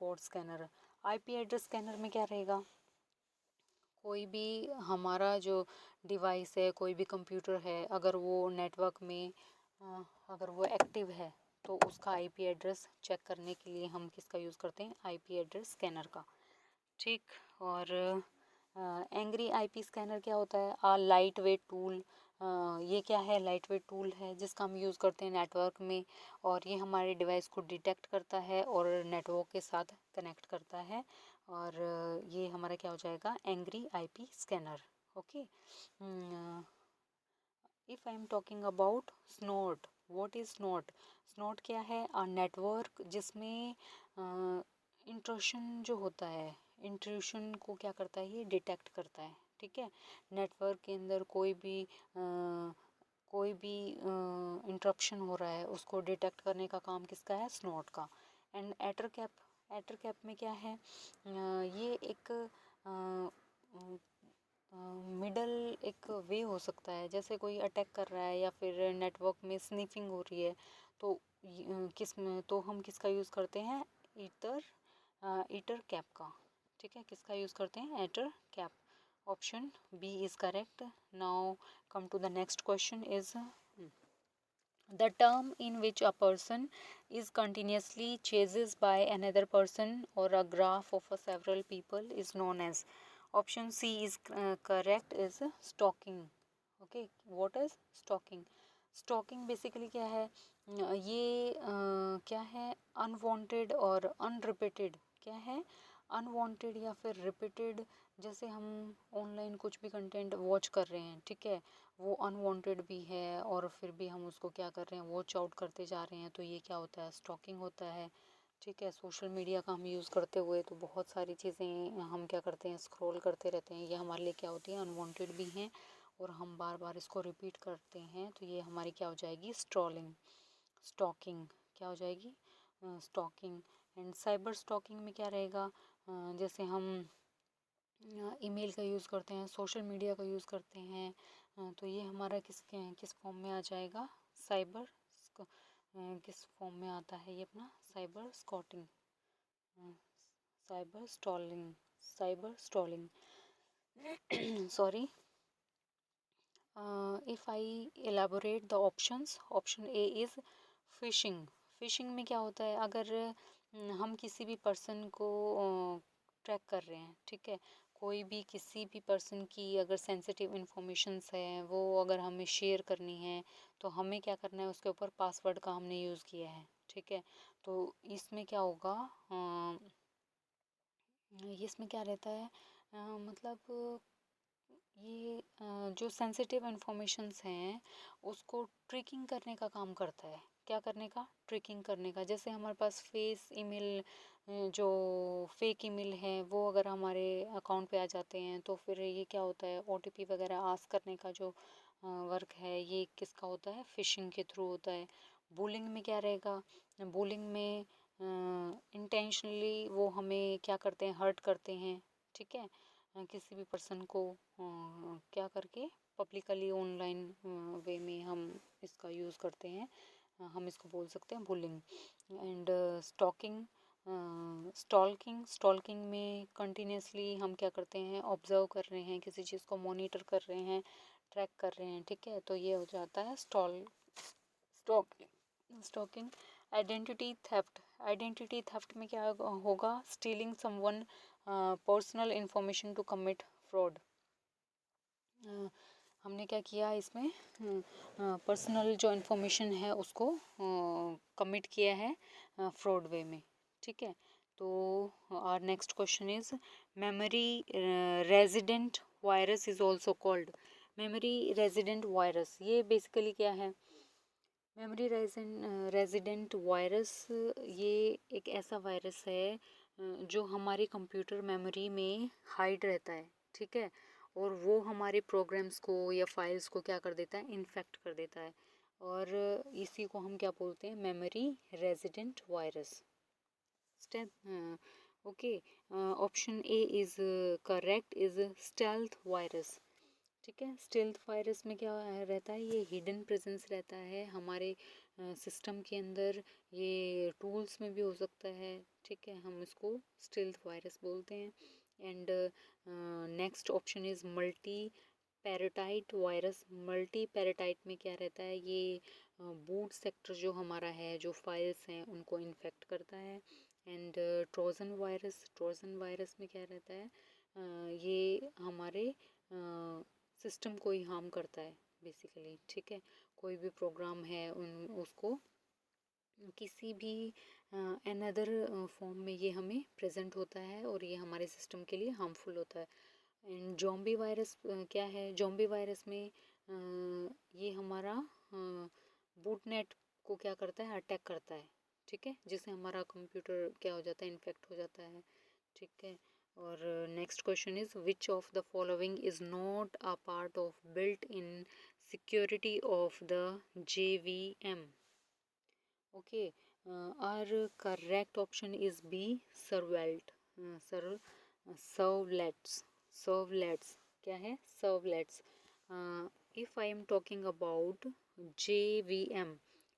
Port scanner, IP address scanner में क्या रहेगा, कोई भी हमारा जो डिवाइस है, कोई भी कंप्यूटर है, अगर वो नेटवर्क में अगर वो एक्टिव है तो उसका आईपी एड्रेस चेक करने के लिए हम किसका यूज़ करते हैं, आईपी एड्रेस स्कैनर का, ठीक। और एंग्री आईपी स्कैनर क्या होता है, लाइट वेट टूल, ये क्या है, लाइट वेट टूल है जिसका हम यूज़ करते हैं नेटवर्क में, और ये हमारे डिवाइस को डिटेक्ट करता है और नेटवर्क के साथ कनेक्ट करता है, और ये हमारा क्या हो जाएगा, angry IP scanner, okay. If I am talking about Snort, what is Snort, Snort क्या है, नेटवर्क जिसमें इंट्रूशन जो होता है, इंट्रूशन को क्या करता है, ये डिटेक्ट करता है, ठीक है। नेटवर्क के अंदर कोई भी इंटरप्शन हो रहा है उसको डिटेक्ट करने का काम किसका है, स्नोट का। एंड एटर कैप में क्या है, ये एक मिडल एक वे हो सकता है, जैसे कोई अटैक कर रहा है या फिर नेटवर्क में स्निफिंग हो रही है, तो किस में तो हम किसका यूज़ करते हैं, ईटर कैप का, ठीक है, किसका यूज़ करते हैं, Ettercap, option B is correct. Now come to the next question is the term in which a person is continuously chases by another person or a graph of a several people is known as, option C is correct, is stalking, okay। what is stalking, stalking basically क्या है, ये क्या है, unwanted और अनरिपीटेड, क्या है, unwanted या फिर रिपीटेड, जैसे हम ऑनलाइन कुछ भी कंटेंट वॉच कर रहे हैं, ठीक है, वो अनवांटेड भी है और फिर भी हम उसको क्या कर रहे हैं, वॉच आउट करते जा रहे हैं, तो ये क्या होता है, स्टॉकिंग होता है, ठीक है। सोशल मीडिया का हम यूज़ करते हुए तो बहुत सारी चीज़ें हम क्या करते हैं, स्क्रॉल करते रहते हैं। ये हमारे लिए क्या होती है, अनवांटेड भी हैं, और हम बार बार इसको रिपीट करते हैं तो ये हमारी क्या हो जाएगी, स्ट्रॉलिंग, स्टॉकिंग। क्या हो जाएगी, स्टॉकिंग। एंड साइबर स्टॉकिंग में क्या रहेगा, जैसे हम ईमेल का यूज़ करते हैं, सोशल मीडिया का यूज़ करते हैं, तो ये हमारा किस फॉर्म में आ जाएगा, साइबर, किस फॉर्म में आता है ये अपना, cyber स्कॉटिंग, cyber stalling, cyber stalling. Sorry, if I elaborate the options, option A is fishing. Fishing में क्या होता है, अगर हम किसी भी पर्सन को ट्रैक कर रहे हैं, ठीक है, कोई भी किसी भी पर्सन की अगर सेंसिटिव इंफॉर्मेशंस है वो अगर हमें शेयर करनी है तो हमें क्या करना है, उसके ऊपर पासवर्ड का हमने यूज़ किया है, ठीक है। तो इसमें क्या होगा, इसमें क्या रहता है, मतलब ये जो सेंसिटिव इंफॉर्मेशंस हैं उसको ट्रिकिंग करने का काम करता है। क्या करने का, ट्रिकिंग करने का। जैसे हमारे पास फेस ईमेल, जो फेक ईमेल है वो अगर हमारे अकाउंट पे आ जाते हैं तो फिर ये क्या होता है, ओटीपी वगैरह आस्क करने का जो वर्क है ये किसका होता है, फिशिंग के थ्रू होता है। बुलिंग में क्या रहेगा, बुलिंग में इंटेंशनली वो हमें क्या करते हैं, हर्ट करते हैं, ठीक है, किसी भी पर्सन को क्या करके, पब्लिकली ऑनलाइन वे में हम इसका यूज़ करते हैं, हम इसको बोल सकते हैं bullying. And stalking, stalking, stalking में कंटिन्यूसली हम क्या करते हैं, ऑब्जर्व कर रहे हैं, किसी चीज़ को मॉनिटर कर रहे हैं, ट्रैक कर रहे हैं, ठीक है, तो ये हो जाता है stalking, stalking. Identity theft, identity theft में क्या होगा, stealing someone personal information to commit fraud. हमने क्या किया इसमें, पर्सनल जो इन्फॉर्मेशन है उसको कमिट किया है फ्रॉड वे में, ठीक है। तो our next question is memory resident virus is also called. Memory resident virus, ये बेसिकली क्या है, मेमोरी रेजिडेंट वायरस, ये एक ऐसा वायरस है जो हमारी कंप्यूटर मेमोरी में हाइड रहता है, ठीक है, और वो हमारे प्रोग्राम्स को या फाइल्स को क्या कर देता है, इन्फेक्ट कर देता है, और इसी को हम क्या बोलते हैं, memory resident virus. Step okay, option A is correct, is stealth virus, ठीक है। स्टेल्थ वायरस में क्या रहता है, ये हिडन प्रेजेंस रहता है हमारे सिस्टम के अंदर, ये टूल्स में भी हो सकता है, ठीक है, हम इसको स्टेल्थ वायरस बोलते हैं। And next option is multipartite virus. Multipartite में क्या रहता है, ये बूट सेक्टर जो हमारा है, जो फाइल्स हैं उनको इन्फेक्ट करता है। And Trojan virus, Trojan virus में क्या रहता है, ये हमारे सिस्टम को ही हार्म करता है बेसिकली, ठीक है, कोई भी प्रोग्राम है उसको किसी भी अनदर फॉर्म में ये हमें प्रेजेंट होता है और ये हमारे सिस्टम के लिए हार्मफुल होता है। एंड जॉम्बी वायरस क्या है, जॉम्बी वायरस में ये हमारा बूटनेट को क्या करता है, अटैक करता है, ठीक है, जिससे हमारा कंप्यूटर क्या हो जाता है, इन्फेक्ट हो जाता है, ठीक है। और next question is which of the following is not a part of built in security of the JVM। Okay, our correct option is B, servlet, सर सर्वलेट्स, सर्वलेट्स क्या है, servlets. If I am talking about JVM,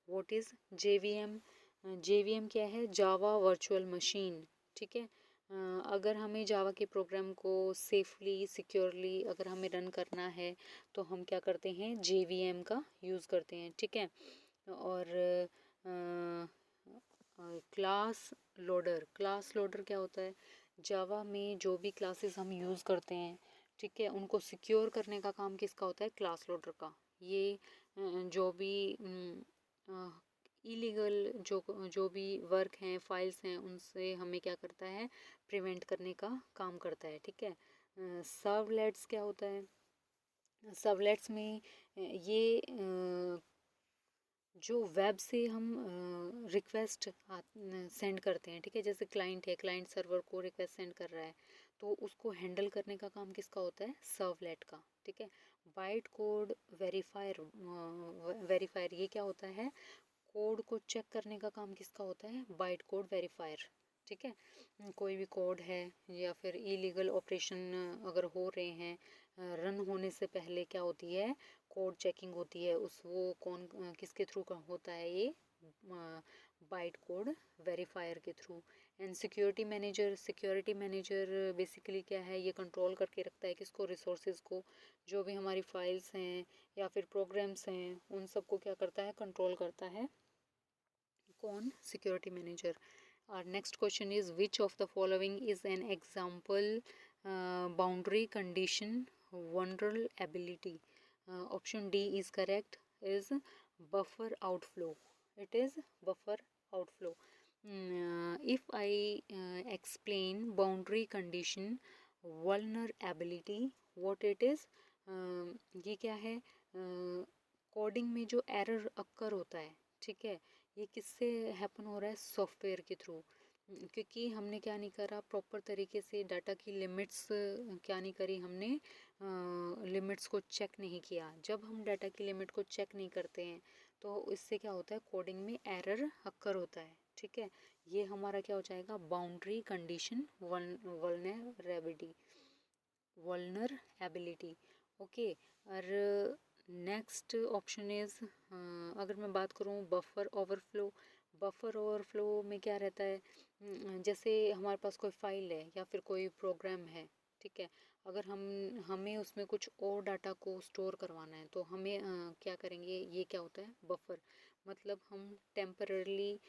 what is JVM, JVM क्या है, Java virtual machine, ठीक है। अगर हमें जावा के प्रोग्राम को सेफली सिक्योरली अगर हमें रन करना है तो हम क्या करते हैं, JVM का यूज़ करते हैं, ठीक है। और क्लास लोडर, क्लास लोडर क्या होता है, जावा में जो भी क्लासेस हम यूज़ करते हैं, ठीक है, उनको सिक्योर करने का काम किसका होता है, क्लास लोडर का। ये जो भी इलीगल जो भी वर्क हैं, फाइल्स हैं, उनसे हमें क्या करता है, प्रिवेंट करने का काम करता है, ठीक है। सर्वलेट्स क्या होता है, सर्वलेट्स में ये जो वेब से हम रिक्वेस्ट सेंड करते हैं, ठीक है, जैसे क्लाइंट है, क्लाइंट सर्वर को रिक्वेस्ट सेंड कर रहा है, तो उसको हैंडल करने का काम किसका होता है, सर्वलेट का, ठीक है। बाइट कोड वेरीफायर, वेरीफायर ये क्या होता है, कोड को चेक करने का काम किसका होता है, बाइट कोड वेरीफायर, ठीक है। कोई भी कोड है या फिर इलीगल ऑपरेशन अगर हो रहे हैं, रन होने से पहले क्या होती है, कोड चेकिंग होती है, उस वो कौन किसके थ्रू का होता है, ये बाइट कोड वेरीफायर के through. And security manager basically क्या है, ये कंट्रोल करके रखता है किसको, रिसोर्सेज को, जो भी हमारी फाइल्स हैं या फिर प्रोग्राम्स हैं उन सबको क्या करता है, कंट्रोल करता है कौन, security manager. Our next question is which of the following is an example boundary condition vulnerability? Option D is correct, is buffer outflow. It is buffer outflow. If I explain boundary condition vulnerability, what it is, ये क्या है, coding में जो error occur होता है, ठीक है, ये किससे हैपन हो रहा है, सॉफ्टवेयर के थ्रू, क्योंकि हमने क्या नहीं करा, प्रॉपर तरीके से डाटा की लिमिट्स क्या नहीं करी हमने, लिमिट्स को चेक नहीं किया। जब हम डाटा की लिमिट को चेक नहीं करते हैं तो इससे क्या होता है, कोडिंग में एरर अक्कर होता है, ठीक है। ये हमारा क्या हो जाएगा, बाउंड्री कंडीशन वल्नरेबिलिटी, ओके। और नेक्स्ट ऑप्शन इज़, अगर मैं बात करूँ बफर ओवरफ्लो, बफर ओवरफ्लो में क्या रहता है, जैसे हमारे पास कोई फाइल है या फिर कोई प्रोग्राम है, ठीक है, अगर हमें उसमें कुछ और डाटा को स्टोर करवाना है तो हमें क्या करेंगे, ये क्या होता है, बफर, मतलब हम टेम्पररली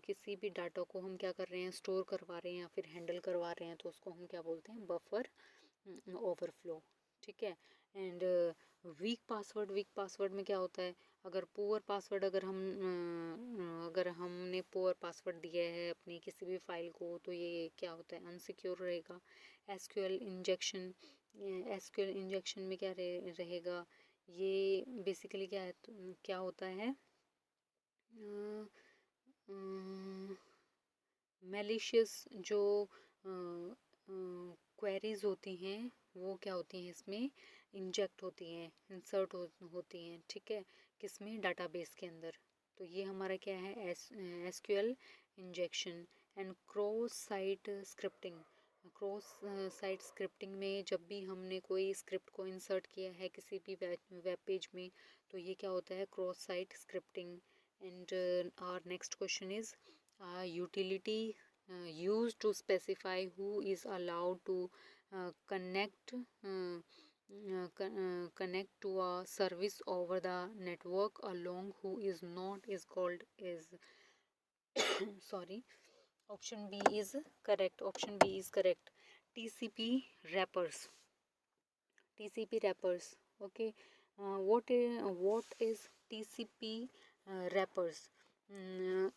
किसी भी डाटा को हम क्या कर रहे हैं, स्टोर करवा रहे हैं या फिर हैंडल करवा रहे हैं, तो उसको हम क्या बोलते हैं, बफर ओवरफ्लो, ठीक है। एंड वीक पासवर्ड में क्या होता है, अगर पुअर पासवर्ड, अगर हमने पुअर पासवर्ड दिया है अपनी किसी भी फाइल को, तो ये क्या होता है, अनसिक्योर रहेगा। एसक्यूएल इंजेक्शन में क्या रहेगा, ये बेसिकली क्या है, क्या होता है, मैलिशियस जो क्वेरीज होती हैं वो क्या होती हैं, इसमें इंजेक्ट होती हैं, इंसर्ट होती हैं, ठीक है, किसमें, डाटाबेस के अंदर। तो ये हमारा क्या है, SQL injection. And cross site scripting, cross site scripting में जब भी हमने कोई स्क्रिप्ट को इंसर्ट किया है किसी भी वेब पेज में, तो ये क्या होता है, cross site scripting. And our next question is utility used to specify who is allowed to connect connect to a service over the network along who is not is called is sorry, option B is correct, option B is correct, TCP wrappers, TCP wrappers, okay. What is TCP wrappers?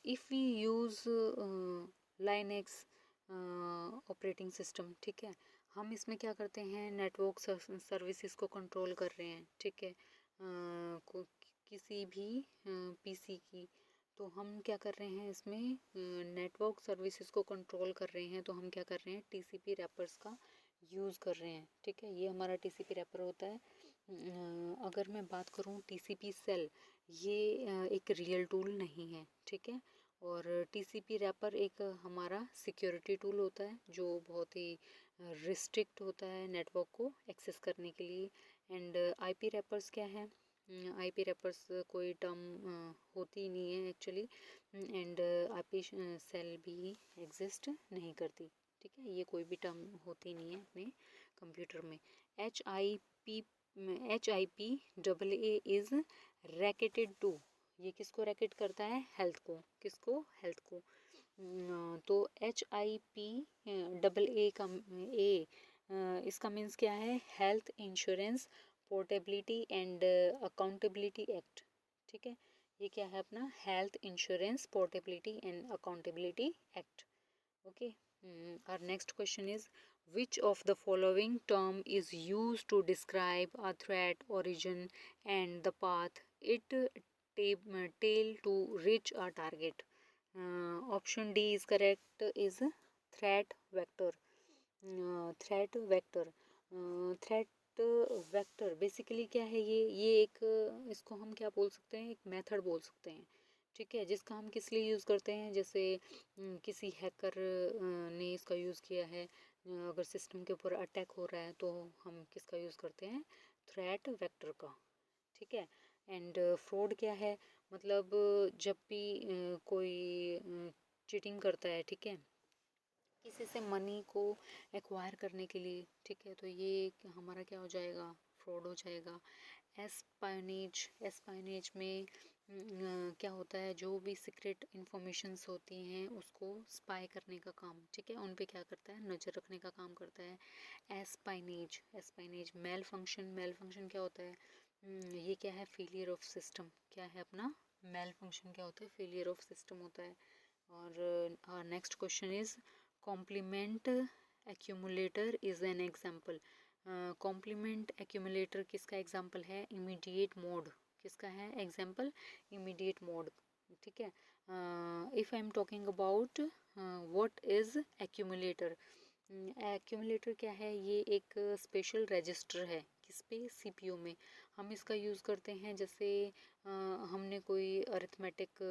If we use Linux operating system, ठीक है, हम इसमें क्या करते हैं, network services को control कर रहे हैं, ठीक है, किसी भी पीसी की, तो हम क्या कर रहे हैं, इसमें नेटवर्क सर्विसेज को कंट्रोल कर रहे हैं, तो हम क्या कर रहे हैं, टीसीपी रैपर्स का यूज़ कर रहे हैं, ठीक है, ये हमारा टीसीपी रैपर होता है। अगर मैं बात करूँ टीसीपी सेल, ये एक रियल टूल नहीं है, ठीक है, और टीसीपी रैपर एक हमारा सिक्योरिटी टूल होता है जो बहुत ही रिस्ट्रिक्ट होता है नेटवर्क को एक्सेस करने के लिए। एंड आईपी रैपर्स क्या है, आईपी रैपर्स कोई टर्म होती नहीं है एक्चुअली, एंड आईपी सेल भी एग्जिस्ट नहीं करती, ठीक है, ये कोई भी टर्म होती नहीं है अपने कंप्यूटर में। HIPAA इज़ रैकेटेड टू, ये किसको रैकेट करता है, हेल्थ को, किसको, हेल्थ को। तो HIPAA का इसका मीन्स क्या है, health insurance portability and accountability act, ठीक है, ये क्या है अपना, health insurance portability and accountability act, okay. Our next question is which of the following term is used to describe a threat origin and the path it tail to reach our target. Option D is correct, is threat vector. Threat vector, threat vector basically क्या है, ये एक इसको हम क्या बोल सकते हैं, एक मेथड बोल सकते हैं, ठीक है, जिसका हम किस लिए यूज़ करते हैं, जैसे किसी हैकर ने इसका यूज़ किया है, अगर सिस्टम के ऊपर अटैक हो रहा है तो हम किसका यूज़ करते हैं, थ्रेट वेक्टर का, ठीक है। एंड फ्रॉड क्या है, मतलब जब भी कोई चीटिंग करता है, ठीक है, किसी से मनी को एक्वायर करने के लिए, ठीक है, तो ये हमारा क्या हो जाएगा, फ्रॉड हो जाएगा। एस्पाइनेज, एस्पाइनेज में क्या होता है, जो भी सीक्रेट इंफॉर्मेशंस होती हैं उसको स्पाई करने का काम, ठीक है, उन पे क्या करता है, नज़र रखने का काम करता है। एस्पाइनेज, एस्पाइनेज मेल फंक्शन, मेल फंक्शन क्या होता है, ये क्या है, फेलियर ऑफ सिस्टम, क्या है अपना मेल फंक्शन, क्या होता है, फेलियर ऑफ सिस्टम होता है। और next question is complement accumulator is an example. Complement accumulator किसका एग्जाम्पल है, इमीडिएट मोड, किसका है एग्जाम्पल, इमीडिएट मोड, ठीक है। If I am talking about what is accumulator, accumulator क्या है, ये एक स्पेशल रजिस्टर है, किस पे, सीपीयू में। हम इसका यूज़ करते हैं जैसे हमने कोई अरिथमेटिक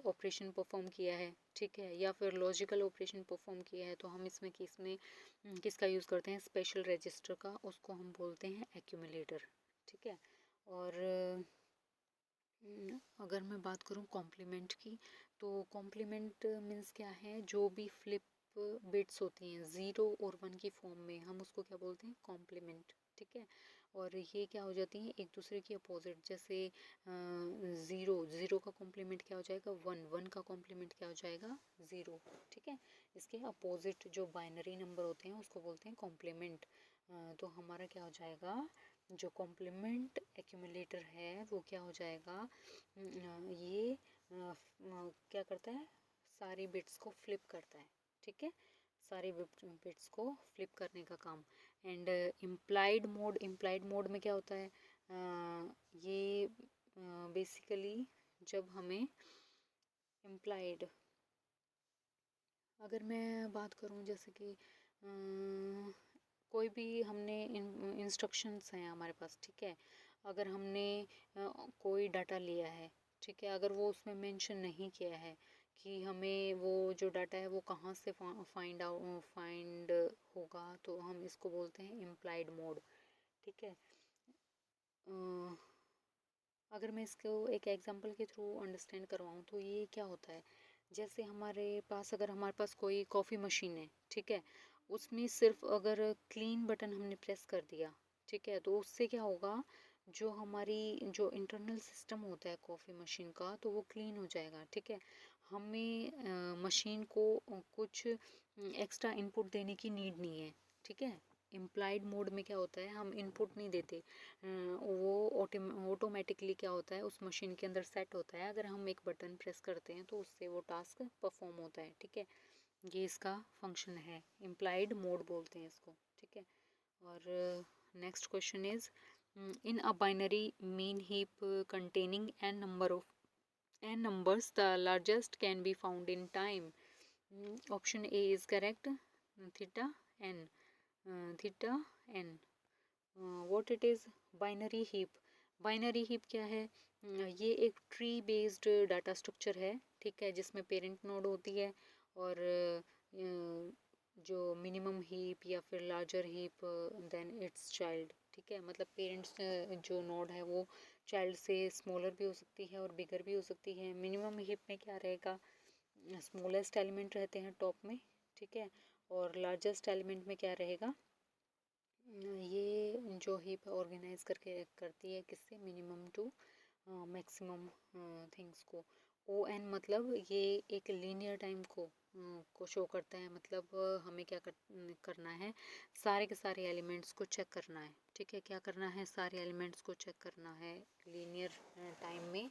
ऑपरेशन परफॉर्म किया है, ठीक है, या फिर लॉजिकल ऑपरेशन परफॉर्म किया है, तो हम इसमें किसका यूज़ करते हैं, स्पेशल रजिस्टर का, उसको हम बोलते हैं एक्यूमुलेटर, ठीक है। और अगर मैं बात करूँ कॉम्प्लीमेंट की, तो कॉम्प्लीमेंट मीन्स क्या है, जो भी फ्लिप बिट्स होती हैं 0 और 1 की फॉर्म में, हम उसको क्या बोलते हैं, कॉम्प्लीमेंट, ठीक है। और ये क्या हो जाती हैं, एक दूसरे की अपोजिट, जैसे 0 का कॉम्प्लीमेंट क्या हो जाएगा, 1 का कॉम्प्लीमेंट क्या हो जाएगा, 0, ठीक है। इसके अपोजिट जो बाइनरी नंबर होते हैं उसको बोलते हैं कॉम्प्लीमेंट। तो हमारा क्या हो जाएगा, जो कॉम्प्लीमेंट एक्यूमुलेटर है वो क्या हो जाएगा, ये क्या करता है, सारी बिट्स को फ्लिप करता है, ठीक है, सारी बिट्स को फ्लिप करने का काम। And implied mode, implied mode में क्या होता है, ये बेसिकली जब हमें इम्प्लाइड, अगर मैं बात करूँ जैसे कि कोई भी हमने इंस्ट्रक्शंस हैं हमारे पास, ठीक है, अगर हमने कोई डाटा लिया है, ठीक है, अगर वो उसमें मेंशन नहीं किया है कि हमें वो जो डाटा है वो कहाँ से फाइंड होगा, तो हम इसको बोलते हैं इम्प्लाइड मोड, ठीक है। अगर मैं इसको एक एग्जांपल के थ्रू अंडरस्टैंड करवाऊँ तो ये क्या होता है, जैसे अगर हमारे पास कोई कॉफ़ी मशीन है, ठीक है, उसमें सिर्फ अगर क्लीन बटन हमने प्रेस कर दिया, ठीक है, तो उससे क्या होगा, जो हमारी जो इंटरनल सिस्टम होता है कॉफ़ी मशीन का, तो वो क्लीन हो जाएगा, ठीक है। हमें मशीन को कुछ एक्स्ट्रा इनपुट देने की नीड नहीं है, ठीक है। इम्प्लाइड मोड में क्या होता है, हम इनपुट नहीं देते, वो ऑटोमेटिकली क्या होता है, उस मशीन के अंदर सेट होता है, अगर हम एक बटन प्रेस करते हैं तो उससे वो टास्क परफॉर्म होता है, ठीक है। ये इसका फंक्शन है, इम्प्लाइड मोड बोलते हैं इसको, ठीक है। और next question is in a binary mean heap containing n numbers, the largest can be found in time. Option A is correct, theta n, theta n. What it is, binary heap, binary heap क्या है, ये एक tree based data structure है, ठीक है, जिसमें parent node होती है और जो मिनिमम हीप या फिर larger heap than its child, ठीक है, मतलब पेरेंट्स जो नोड है वो चाइल्ड से स्मॉलर भी हो सकती है और बिगर भी हो सकती है। मिनिमम हीप में क्या रहेगा, स्मॉलेस्ट एलिमेंट रहते हैं टॉप में, ठीक है, और लार्जेस्ट एलिमेंट में क्या रहेगा, ये जो हीप ऑर्गेनाइज करती है किससे, मिनिमम टू मैक्सिमम थिंग्स को। ओ एन मतलब ये एक लीनियर टाइम को शो करता है, मतलब हमें क्या करना है, सारे के सारे एलिमेंट्स को चेक करना है, ठीक है, क्या करना है, सारे एलिमेंट्स को चेक करना है लीनियर टाइम में,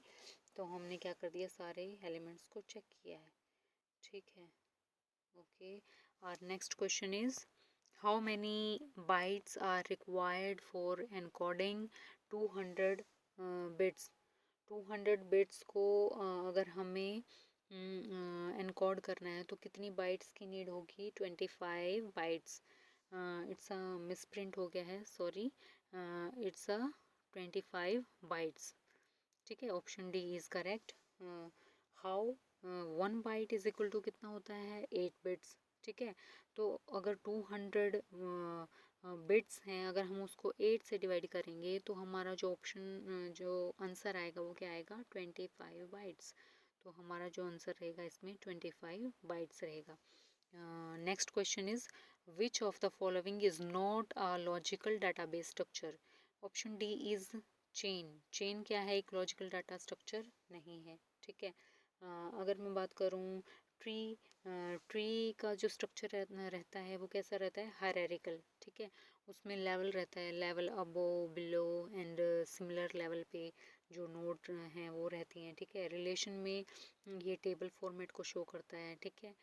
तो हमने क्या कर दिया, सारे एलिमेंट्स को चेक किया है, ठीक है। ओके, और next question is how many bytes are required for encoding 200 bits 200 bits को अगर हमें एनकोड करना है तो कितनी बाइट्स की नीड होगी? 25 बाइट्स। इट्स अ मिसप्रिंट हो गया है, सॉरी। It's a 25 bytes. ठीक है, option D is correct. How 1 byte is equal to कितना होता है? 8 बिट्स। ठीक है, तो अगर 200 बिट्स हैं, अगर हम उसको 8 से डिवाइड करेंगे तो हमारा जो ऑप्शन जो आंसर आएगा वो क्या आएगा? 25 बाइट्स। तो हमारा जो आंसर रहेगा इसमें 25 बाइट्स रहेगा। Next question is which of the following is not a logical database structure? Option D is chain. Chain क्या है? एक लॉजिकल डाटा स्ट्रक्चर नहीं है। ठीक है, अगर मैं बात करूँ ट्री, ट्री का जो स्ट्रक्चर रहता है वो कैसा रहता है? हायरार्किकल। ठीक है, उसमें लेवल रहता है, level above, below and similar level पे जो नोड हैं वो रहती हैं। ठीक है, रिलेशन में ये टेबल फॉर्मेट को शो करता है। ठीक है,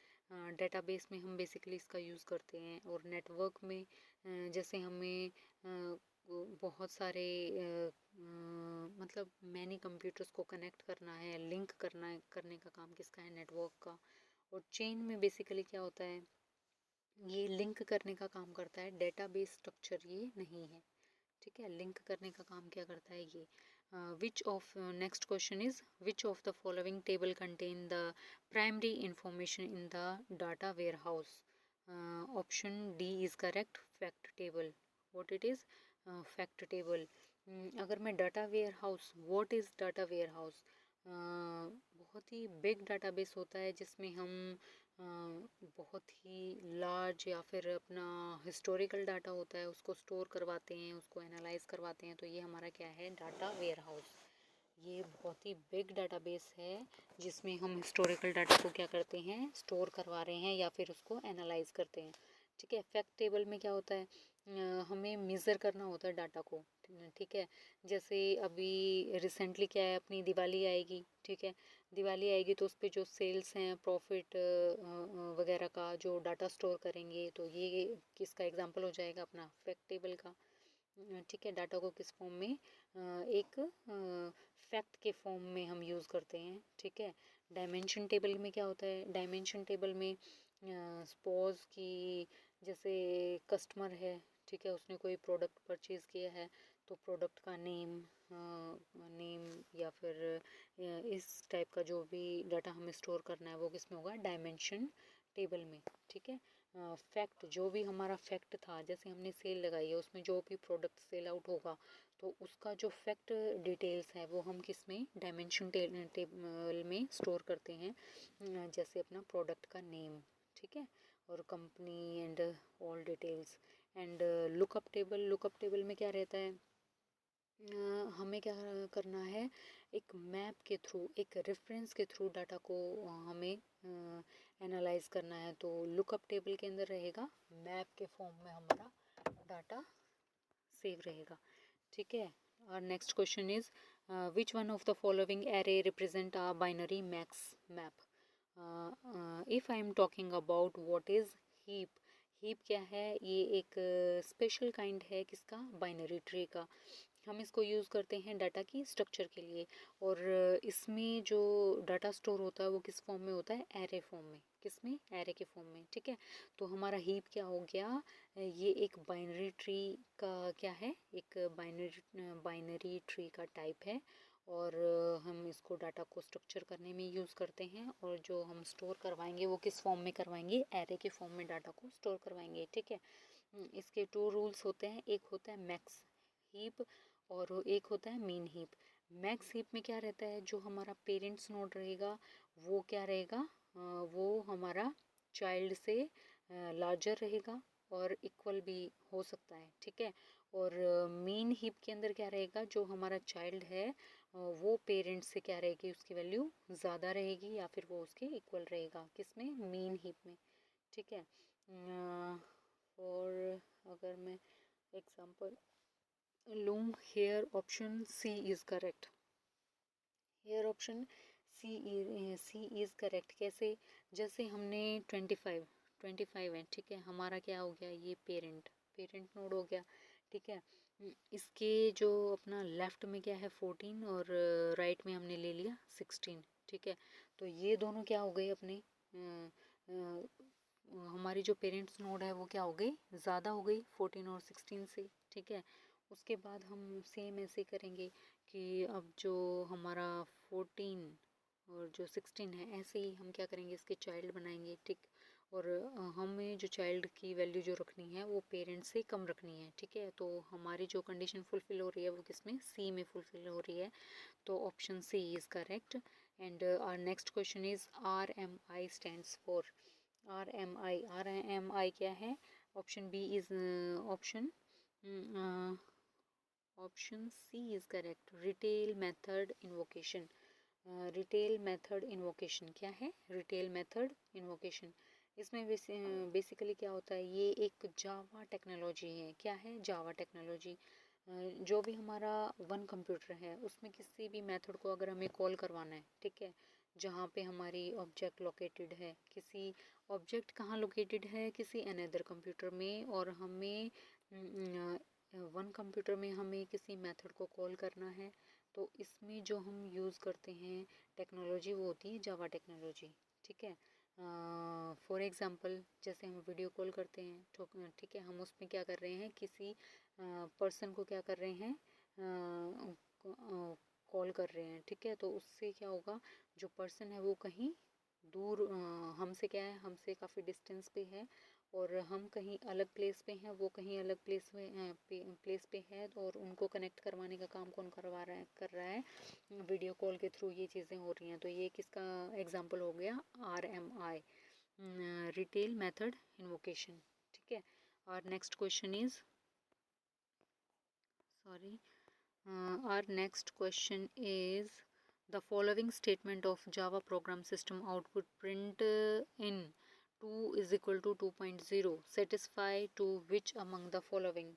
डेटाबेस में हम बेसिकली इसका यूज़ करते हैं। और नेटवर्क में जैसे हमें बहुत सारे मतलब मैनी कंप्यूटर्स को कनेक्ट करना है, लिंक करने का काम किसका है? नेटवर्क का। और चेन में बेसिकली क्या होता है? ये लिंक करने का काम करता है, डेटाबेस स्ट्रक्चर ये नहीं है। ठीक है, लिंक करने का काम क्या करता है ये? Which of next question is which of the following table contain the primary information in the data warehouse? Option D is correct, fact table. What it is? Fact table. अगर मैं data warehouse, what is data warehouse? बहुत ही big database होता है जिसमें हम बहुत ही large या फिर अपना हिस्टोरिकल डाटा होता है उसको स्टोर करवाते हैं, उसको एनालाइज करवाते हैं। तो ये हमारा क्या है? Data warehouse. ये बहुत ही बिग डाटाबेस है जिसमें हम हिस्टोरिकल डाटा को क्या करते हैं? स्टोर करवा रहे हैं या फिर उसको एनालाइज करते हैं। ठीक है, फैक्ट टेबल में क्या होता है? हमें मेज़र करना होता है डाटा को। ठीक है, जैसे अभी रिसेंटली क्या है, अपनी दिवाली आएगी। ठीक है, दिवाली आएगी तो उस पर जो सेल्स हैं, प्रॉफिट वगैरह का जो डाटा स्टोर करेंगे, तो ये किसका एग्जांपल हो जाएगा? अपना फैक्ट टेबल का। ठीक है, डाटा को किस फॉर्म में? एक फैक्ट के फॉर्म में हम यूज़ करते हैं। ठीक है, डायमेंशन टेबल में क्या होता है? डायमेंशन टेबल में सपोज कि जैसे कस्टमर है, ठीक है, उसने कोई प्रोडक्ट परचेज़ किया है तो प्रोडक्ट का नेम या फिर इस टाइप का जो भी डाटा हमें स्टोर करना है वो किस में होगा? डायमेंशन टेबल में। ठीक है, फैक्ट जो भी हमारा फैक्ट था, जैसे हमने सेल लगाई है उसमें जो भी प्रोडक्ट सेल आउट होगा तो उसका जो फैक्ट डिटेल्स है वो हम किस में? डायमेंशन टेबल में स्टोर करते हैं, जैसे अपना प्रोडक्ट का नेम। ठीक है, और company and all details. And lookup table में क्या रहता है? हमें क्या करना है? एक मैप के थ्रू, एक रेफरेंस के थ्रू डाटा को हमें एनालाइज करना है। तो लुकअप टेबल के अंदर रहेगा मैप के फॉर्म में हमारा डाटा सेव रहेगा। ठीक है, और next question is which one of the following array represent a binary max map? If I am talking about what is heap. Heap क्या है? ये एक स्पेशल काइंड है किसका? बाइनरी ट्री का। हम इसको यूज़ करते हैं डाटा की स्ट्रक्चर के लिए। और इसमें जो डाटा स्टोर होता है वो किस फॉर्म में होता है? एरे फॉर्म में। किस में? एरे के फॉर्म में। ठीक है, तो हमारा हीप क्या हो गया? ये एक बाइनरी ट्री का क्या है? एक बाइनरी ट्री का टाइप है। और हम इसको डाटा को स्ट्रक्चर करने में यूज़ करते हैं। और जो हम स्टोर करवाएंगे वो किस फॉर्म में करवाएंगे? एरे के फॉर्म में डाटा को स्टोर करवाएंगे। ठीक है, इसके 2 रूल्स होते हैं। एक होता है मैक्स हीप और एक होता है मीन हीप। मैक्स हीप में क्या रहता है? जो हमारा पेरेंट्स नोड रहेगा वो क्या रहेगा? वो हमारा चाइल्ड से लार्जर रहेगा और इक्वल भी हो सकता है। ठीक है, और मीन हीप के अंदर क्या रहेगा? जो हमारा चाइल्ड है वो पेरेंट्स से क्या रहेगी? उसकी वैल्यू ज़्यादा रहेगी या फिर वो उसके इक्वल रहेगा। किसमें? मीन हीप में। ठीक है, और अगर मैं एग्जांपल लूँ, here option C is correct. Here option C is correct. कैसे? जैसे हमने 25 है। ठीक है, हमारा क्या हो गया? ये पेरेंट नोड हो गया। ठीक है, इसके जो अपना लेफ़्ट में क्या है 14 और राइट में हमने ले लिया 16, ठीक है। तो ये दोनों क्या हो गए अपने हमारी जो पेरेंट्स नोड है वो क्या हो गई, ज़्यादा हो गई 14 और 16 से, ठीक है। उसके बाद हम सेम ऐसे करेंगे कि अब जो हमारा 14 और जो 16 है ऐसे ही हम क्या करेंगे, इसके चाइल्ड बनाएंगे, ठीक। और हमें जो चाइल्ड की वैल्यू जो रखनी है वो पेरेंट्स से कम रखनी है, ठीक है। तो हमारी जो कंडीशन फुलफिल हो रही है वो किसमें, सी में फुलफिल हो रही है। तो option C is correct. And our next question is RMI stands for, RMI क्या है, option B is option C is correct, retail method invocation. Retail method invocation क्या है, रिटेल मेथड इन्वोकेशन। इसमें बेसिकली क्या होता है, ये एक जावा टेक्नोलॉजी है। क्या है, जावा टेक्नोलॉजी। जो भी हमारा वन कंप्यूटर है उसमें किसी भी मेथड को अगर हमें कॉल करवाना है, ठीक है, जहाँ पे हमारी ऑब्जेक्ट लोकेटेड है, किसी ऑब्जेक्ट कहाँ लोकेटेड है, किसी अनदर कंप्यूटर में, और हमें वन कंप्यूटर में हमें किसी मेथड को कॉल करना है, तो इसमें जो हम यूज़ करते हैं टेक्नोलॉजी वो होती है जावा टेक्नोलॉजी, ठीक है। फॉर एग्ज़ाम्पल जैसे हम वीडियो कॉल करते हैं तो ठीक है, हम उसमें क्या कर रहे हैं, किसी पर्सन को क्या कर रहे हैं, कॉल कर रहे हैं, ठीक है। तो उससे क्या होगा, जो पर्सन है वो कहीं दूर हमसे क्या है, हमसे काफ़ी डिस्टेंस पे है, और हम कहीं अलग प्लेस पे हैं, वो कहीं अलग प्लेस पे है, और उनको कनेक्ट करवाने का काम कौन करवा रहा है, कर रहा है, वीडियो कॉल के थ्रू ये चीज़ें हो रही हैं। तो ये किसका एग्जांपल हो गया, RMI, रिटेल मेथड इन्वोकेशन, ठीक है। और next question is sorry our next question is the following statement of Java program system output print in 2 is equal to 2.0 satisfy to which among the following.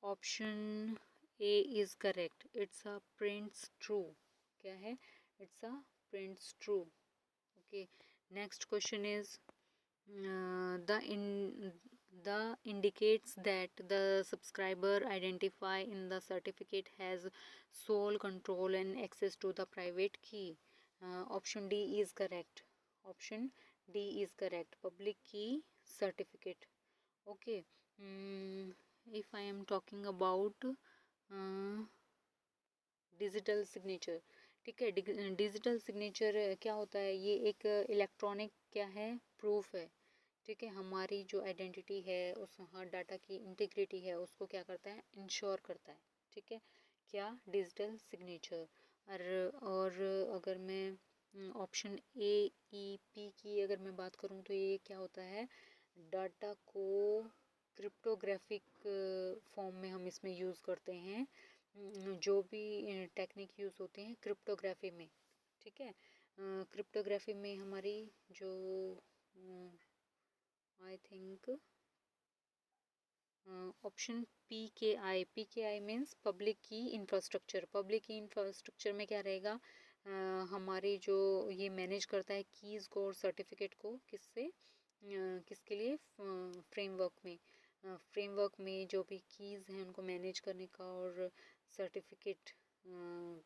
Option A is correct, it's a prints true. क्या है, it's a prints true. Okay, next question is the indicates that the subscriber identify in the certificate has sole control and access to the private key. Option D is correct. Option D is correct. Public key certificate. Okay. If I am talking about digital signature, ठीक है। Digital signature क्या होता है, ये एक electronic क्या है, proof है, ठीक है। हमारी जो आइडेंटिटी है, उस हर डाटा की इंटीग्रिटी है, उसको क्या करता है, इंश्योर करता है, ठीक है। क्या, डिजिटल सिग्नेचर। और अगर मैं ऑप्शन AEP की अगर मैं बात करूँ तो ये क्या होता है, डाटा को क्रिप्टोग्राफिक फॉर्म में हम इसमें यूज़ करते हैं, जो भी टेक्निक यूज़ होते हैं क्रिप्टोग्राफी में, ठीक है। क्रिप्टोग्राफी में हमारी जो I think option PKI means public की इंफ्रास्ट्रक्चर। पब्लिक की इंफ्रास्ट्रक्चर में क्या रहेगा, हमारी जो ये मैनेज करता है कीज़ को और सर्टिफिकेट को, किससे, किसके लिए, फ्रेमवर्क में जो भी कीज़ हैं उनको मैनेज करने का, और सर्टिफिकेट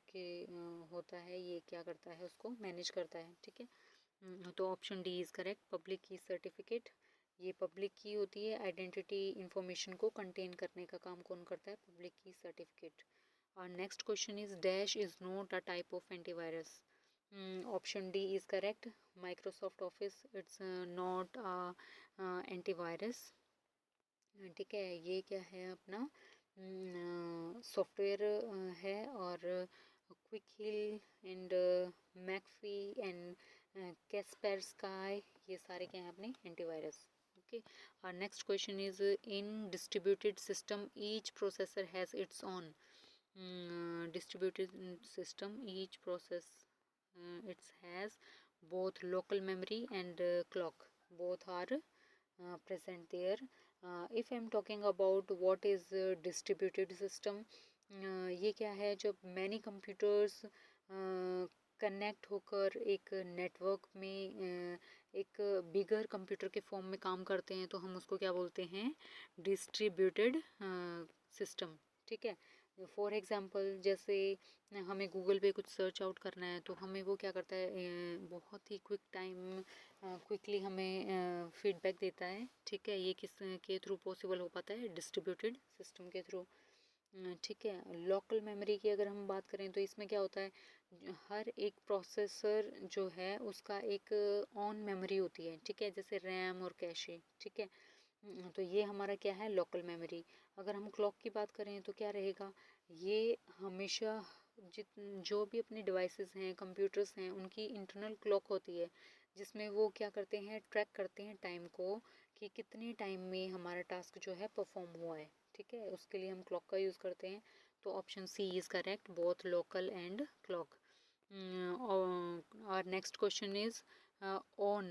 के होता है, ये क्या करता है, उसको मैनेज करता है, ठीक है। तो option D is correct, public key certificate. ये पब्लिक की होती है, आइडेंटिटी इंफॉर्मेशन को कंटेन करने का काम कौन करता है, पब्लिक की सर्टिफिकेट। और next question is dash is not a type of antivirus. Option D is correct, Microsoft Office it's not a antivirus, ठीक है। ये क्या है अपना सॉफ्टवेयर है, और Quick Heal and McAfee and Kaspersky, ये सारे क्या हैं अपने एंटीवायरस, ओके। और next question is in distributed system each processor has its own. Distributed system each process its has both local memory and clock, both are present there. If I am talking about what is distributed system, ये क्या है, जब many computers connect होकर एक network में एक बिगर computer के form में काम करते हैं, तो हम उसको क्या बोलते हैं, डिस्ट्रीब्यूटेड सिस्टम, ठीक है। फॉर एग्ज़ाम्पल जैसे हमें गूगल पे कुछ सर्च आउट करना है तो हमें वो क्या करता है, बहुत ही क्विकली हमें फीडबैक देता है, ठीक है। ये किस के थ्रू पॉसिबल हो पाता है, डिस्ट्रीब्यूटेड सिस्टम के थ्रू, ठीक है। लोकल मेमोरी की अगर हम बात करें तो इसमें क्या होता है, हर एक प्रोसेसर जो है उसका एक ऑन मेमोरी होती है, ठीक है, जैसे रैम और कैशे, ठीक है। तो ये हमारा क्या है, लोकल मेमोरी। अगर हम क्लॉक की बात करें तो क्या रहेगा, ये हमेशा जित जो भी अपने डिवाइसेस हैं, कंप्यूटर्स हैं, उनकी इंटरनल क्लॉक होती है, जिसमें वो क्या करते हैं, ट्रैक करते हैं टाइम को, कि कितने टाइम में हमारा टास्क जो है परफॉर्म हुआ है, ठीक है। उसके लिए हम क्लॉक का यूज़ करते हैं। तो option C is correct, both local and clock. Our next question is, on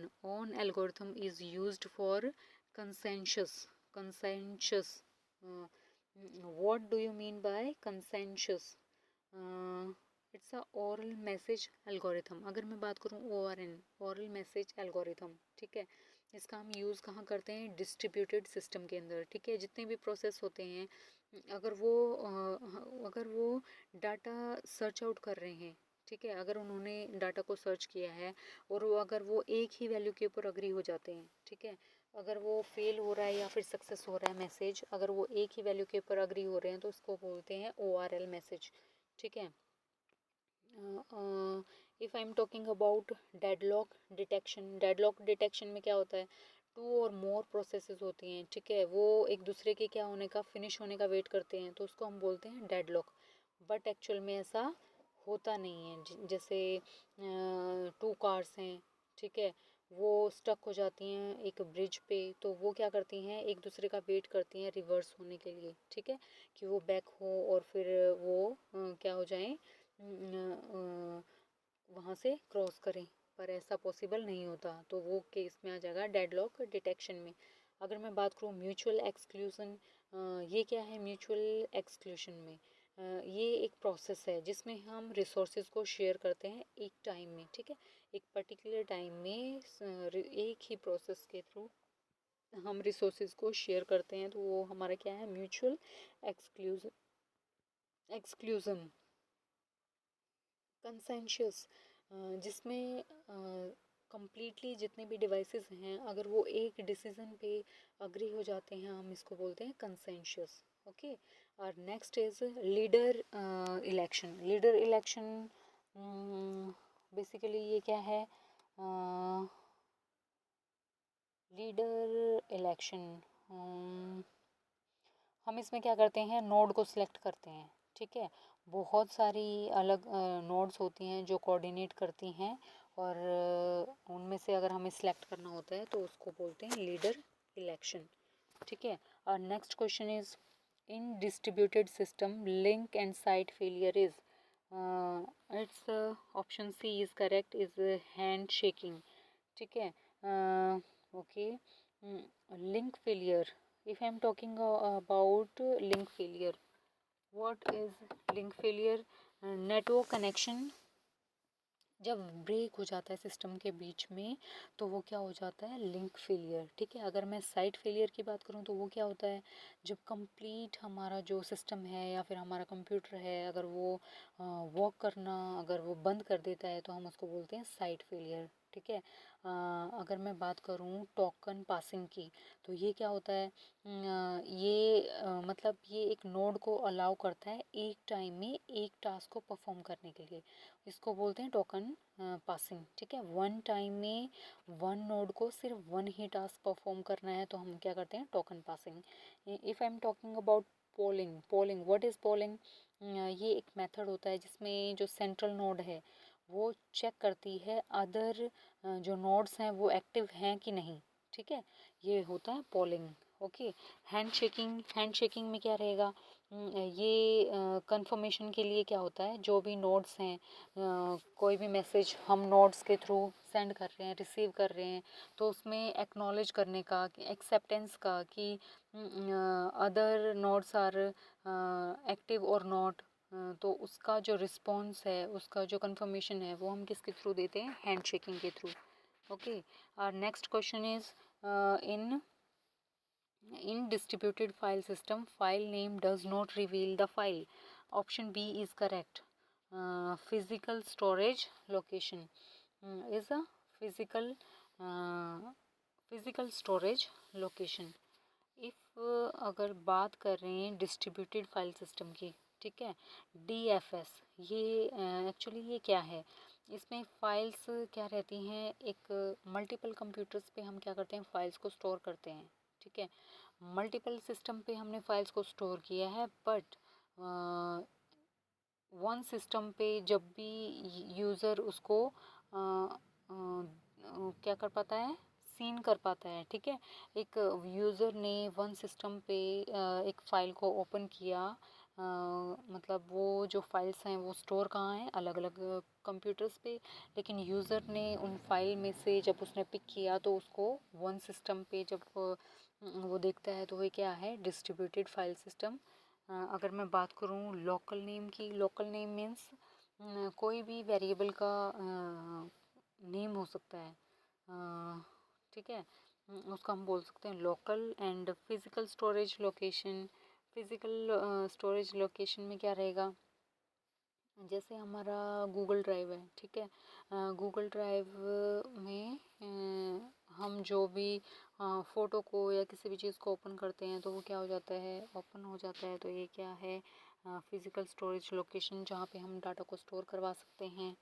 algorithm is used for consensus. uh, what do you mean by consensus? It's a oral message algorithm. अगर मैं बात करूँ ORN, oral message algorithm, ठीक है, इसका हम use कहाँ करते हैं, डिस्ट्रीब्यूटेड सिस्टम के अंदर, ठीक है। जितने भी प्रोसेस होते हैं, अगर वो डाटा सर्च आउट कर रहे हैं, ठीक है, अगर उन्होंने डाटा को सर्च किया है और अगर वो एक ही वैल्यू के ऊपर अग्री हो जाते हैं, ठीक है, अगर वो फेल हो रहा है या फिर सक्सेस हो रहा है मैसेज, अगर वो एक ही वैल्यू के ऊपर अग्री हो रहे हैं तो उसको बोलते हैं ORL मैसेज, ठीक है। If I am talking about deadlock detection में क्या होता है, टू और मोर प्रोसेसेस होती हैं, ठीक है, वो एक दूसरे के क्या होने का, फिनिश होने का वेट करते हैं, तो उसको हम बोलते हैं डेडलॉक। बट एक्चुअल में ऐसा होता नहीं है। जैसे टू कार्स हैं, ठीक है, वो स्टक हो जाती हैं एक ब्रिज पे, तो वो क्या करती हैं, एक दूसरे का वेट करती हैं रिवर्स होने के लिए, ठीक है, कि वो बैक हो और फिर वो क्या हो जाए, वहाँ से क्रॉस करें, पर ऐसा पॉसिबल नहीं होता, तो वो केस में आ जाएगा डेडलॉक डिटेक्शन में। अगर मैं बात करूँ म्यूचुअल एक्सक्लूजन, ये क्या है म्यूचुअल एक्सक्लूजन में, ये एक प्रोसेस है जिसमें हम रिसोर्सेज को शेयर करते हैं एक टाइम में, ठीक है, एक पर्टिकुलर टाइम में एक ही प्रोसेस के थ्रू हम रिसोर्सेज को शेयर करते हैं, तो वो हमारा क्या है, म्यूचुअल एक्सक्लूजन। कंसेंशियस, जिसमें कंप्लीटली जितने भी डिवाइसेस हैं, अगर वो एक डिसीजन पे अग्री हो जाते हैं, हम इसको बोलते हैं कंसेंशियस, ओके। और next is leader election. Leader election basically ये क्या है, लीडर इलेक्शन, हम इसमें क्या करते हैं, नोड को सिलेक्ट करते हैं, ठीक है। बहुत सारी अलग नोड्स होती हैं जो कोऑर्डिनेट करती हैं, और उनमें से अगर हमें सिलेक्ट करना होता है तो उसको बोलते हैं लीडर इलेक्शन, ठीक है। और next question is, in distributed system link and site failure is, its option C is correct, is hand shaking, ठीक है। Okay, link failure, if I'm talking about link failure, what is link failure? Network connection जब break हो जाता है system के बीच में, तो वो क्या हो जाता है, लिंक फेलियर, ठीक है। अगर मैं साइट फेलियर की बात करूँ तो वो क्या होता है, जब कंप्लीट हमारा जो सिस्टम है या फिर हमारा कंप्यूटर है, अगर वो वर्क करना अगर वो बंद कर देता है, तो हम उसको बोलते हैं साइट फेलियर, ठीक है। अगर मैं बात करूँ टोकन पासिंग की, तो ये क्या होता है, मतलब ये एक नोड को अलाउ करता है एक टाइम में एक टास्क को परफॉर्म करने के लिए, इसको बोलते हैं टोकन पासिंग, ठीक है। वन टाइम में वन नोड को सिर्फ वन ही टास्क परफॉर्म करना है, तो हम क्या करते हैं, token passing. If I am talking about polling what is polling, ये एक मेथड होता है जिसमें जो सेंट्रल नोड है वो चेक करती है अदर जो नोड्स हैं वो एक्टिव हैं कि नहीं, ठीक है, ये होता है पोलिंग, ओके। हैंड शेकिंग में क्या रहेगा, ये कंफर्मेशन के लिए क्या होता है, जो भी नोड्स हैं, कोई भी मैसेज हम नोड्स के थ्रू सेंड कर रहे हैं, रिसीव कर रहे हैं, तो उसमें एक्नॉलेज करने का, एक्सेप्टेंस का, कि अदर नोड्स आर एक्टिव और नॉट, तो उसका जो रिस्पॉन्स है, उसका जो कंफर्मेशन है, वो हम किसके थ्रू देते हैं, हैंड शेकिंग के थ्रू, ओके। और next question is, in In distributed file system, file name does not reveal the file. Option B is correct. Physical storage location is a physical physical storage location. If अगर बात कर रहे हैं distributed file system की, ठीक है, DFS, ये actually ये क्या है, इसमें फाइल्स क्या रहती हैं, एक मल्टीपल कंप्यूटर्स पे हम क्या करते हैं, फाइल्स को स्टोर करते हैं, ठीक है, मल्टीपल सिस्टम पे हमने फाइल्स को स्टोर किया है, बट वन सिस्टम पे जब भी यूज़र उसको क्या कर पाता है, सीन कर पाता है, ठीक है, एक यूज़र ने वन सिस्टम पे एक फ़ाइल को ओपन किया, मतलब वो जो फाइल्स हैं वो स्टोर कहाँ हैं, अलग अलग कंप्यूटर्स पे, लेकिन यूज़र ने उन फाइल में से जब उसने पिक किया तो उसको वन सिस्टम पे जब वो देखता है तो वो क्या है, डिस्ट्रीब्यूटेड फाइल सिस्टम। अगर मैं बात करूँ लोकल नेम की, लोकल नेम मीन्स कोई भी वेरिएबल का नेम हो सकता है, ठीक है, उसका हम बोल सकते हैं local. And physical storage location, physical storage location में क्या रहेगा, जैसे हमारा गूगल ड्राइव है, ठीक है, गूगल ड्राइव में हम जो भी फ़ोटो को या किसी भी चीज़ को ओपन करते हैं तो वो क्या हो जाता है, ओपन हो जाता है, तो ये क्या है, फिज़िकल स्टोरेज लोकेशन, जहाँ पे हम डाटा को स्टोर करवा सकते हैं,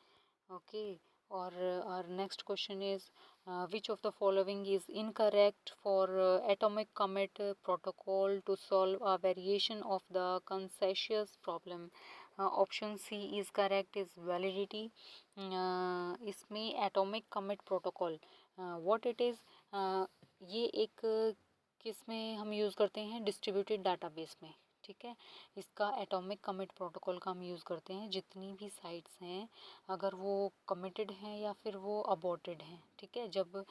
ओके। और next question is which of the following is incorrect for atomic commit protocol to solve a variation of the consensus problem? Option C is correct, is validity. इसमें atomic commit protocol what it is, ये एक किस में हम use करते हैं, distributed database में, ठीक है, इसका एटॉमिक कमिट प्रोटोकॉल का हम यूज़ करते हैं जितनी भी साइट्स हैं, अगर वो कमिटेड हैं या फिर वो अबॉर्टेड हैं, ठीक है, जब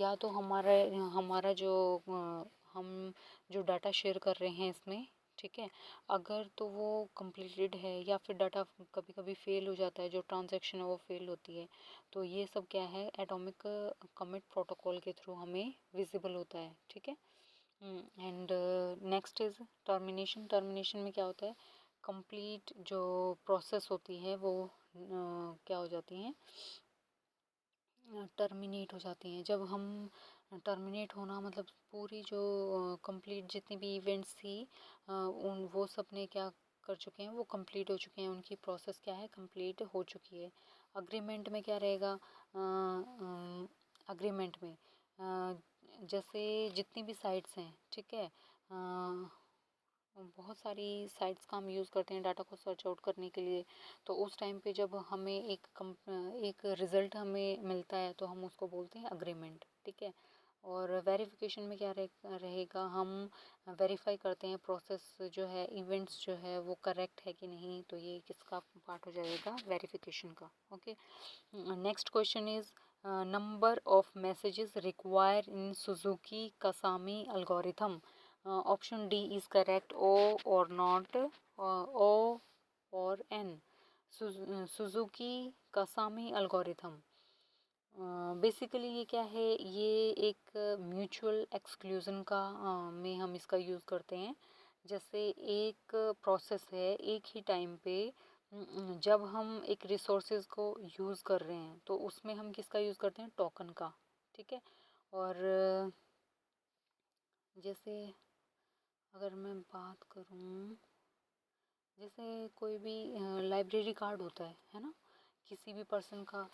या तो हमारा जो हम जो डाटा शेयर कर रहे हैं इसमें, ठीक है, अगर तो वो कंप्लीटेड है या फिर डाटा कभी कभी फेल हो जाता है, जो ट्रांजैक्शन है वो फेल होती है, तो ये सब क्या है, एटॉमिक कमिट प्रोटोकॉल के थ्रू हमें विजिबल होता है, ठीक है। And next is termination. Termination में क्या होता है, कंप्लीट जो प्रोसेस होती है वो क्या हो जाती हैं, टर्मिनेट हो जाती हैं। जब हम टर्मिनेट होना मतलब पूरी जो कंप्लीट जितनी भी इवेंट्स थी उन वो सब ने क्या कर चुके हैं, वो कंप्लीट हो चुके हैं, उनकी प्रोसेस क्या है, कंप्लीट हो चुकी है। अग्रीमेंट में क्या रहेगा, अग्रीमेंट में जैसे जितनी भी साइट्स हैं, ठीक है, बहुत सारी साइट्स का हम यूज़ करते हैं डाटा को सर्च आउट करने के लिए, तो उस टाइम पे जब हमें एक रिज़ल्ट हमें मिलता है तो हम उसको बोलते हैं अग्रीमेंट, ठीक है। और वेरिफिकेशन में क्या रहेगा, हम वेरीफाई करते हैं प्रोसेस जो है, इवेंट्स जो है वो करेक्ट है कि नहीं, तो ये किसका पार्ट हो जाएगा, वेरिफिकेशन का, okay. Next question is number of messages required in Suzuki Kasami algorithm. Option D is correct, O or not, O or N. Suzuki Kasami algorithm. Basically ये क्या है, ये एक म्यूचुअल एक्सक्लूजन का में हम इसका यूज़ करते हैं। जैसे एक प्रोसेस है, एक ही टाइम पे जब हम एक रिसोर्सेज को यूज़ कर रहे हैं तो उसमें हम किसका यूज़ करते हैं, टोकन का, ठीक है। और जैसे अगर मैं बात करूँ, जैसे कोई भी लाइब्रेरी कार्ड होता है ना, किसी भी पर्सन का,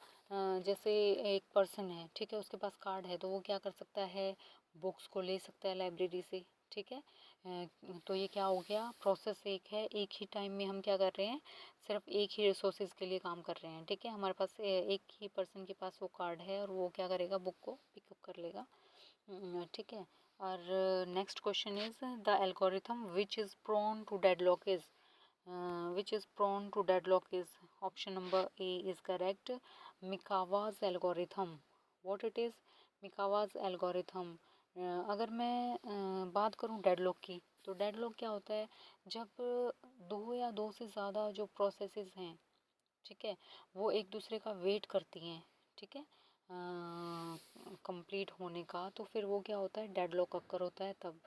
जैसे एक पर्सन है, ठीक है, उसके पास कार्ड है तो वो क्या कर सकता है, बुक्स को ले सकता है लाइब्रेरी से, ठीक है। तो ये क्या हो गया, प्रोसेस एक है, एक ही टाइम में हम क्या कर रहे हैं, सिर्फ एक ही रिसोर्सेज के लिए काम कर रहे हैं, ठीक है, हमारे पास एक ही पर्सन के पास वो कार्ड है और वो क्या करेगा, बुक को पिकअप कर लेगा, ठीक है। और next question is the algorithm which is prone to deadlock is, which is prone to deadlock is option number A is correct, Mikawa's algorithm. What it is, Mikawa's algorithm. अगर मैं बात करूँ डेडलॉक की, तो डेडलॉक क्या होता है, जब दो या दो से ज़्यादा जो प्रोसेसेस हैं, ठीक है, वो एक दूसरे का वेट करती हैं, ठीक है, कंप्लीट होने का, तो फिर वो क्या होता है, डेडलॉक अक्कर होता है तब,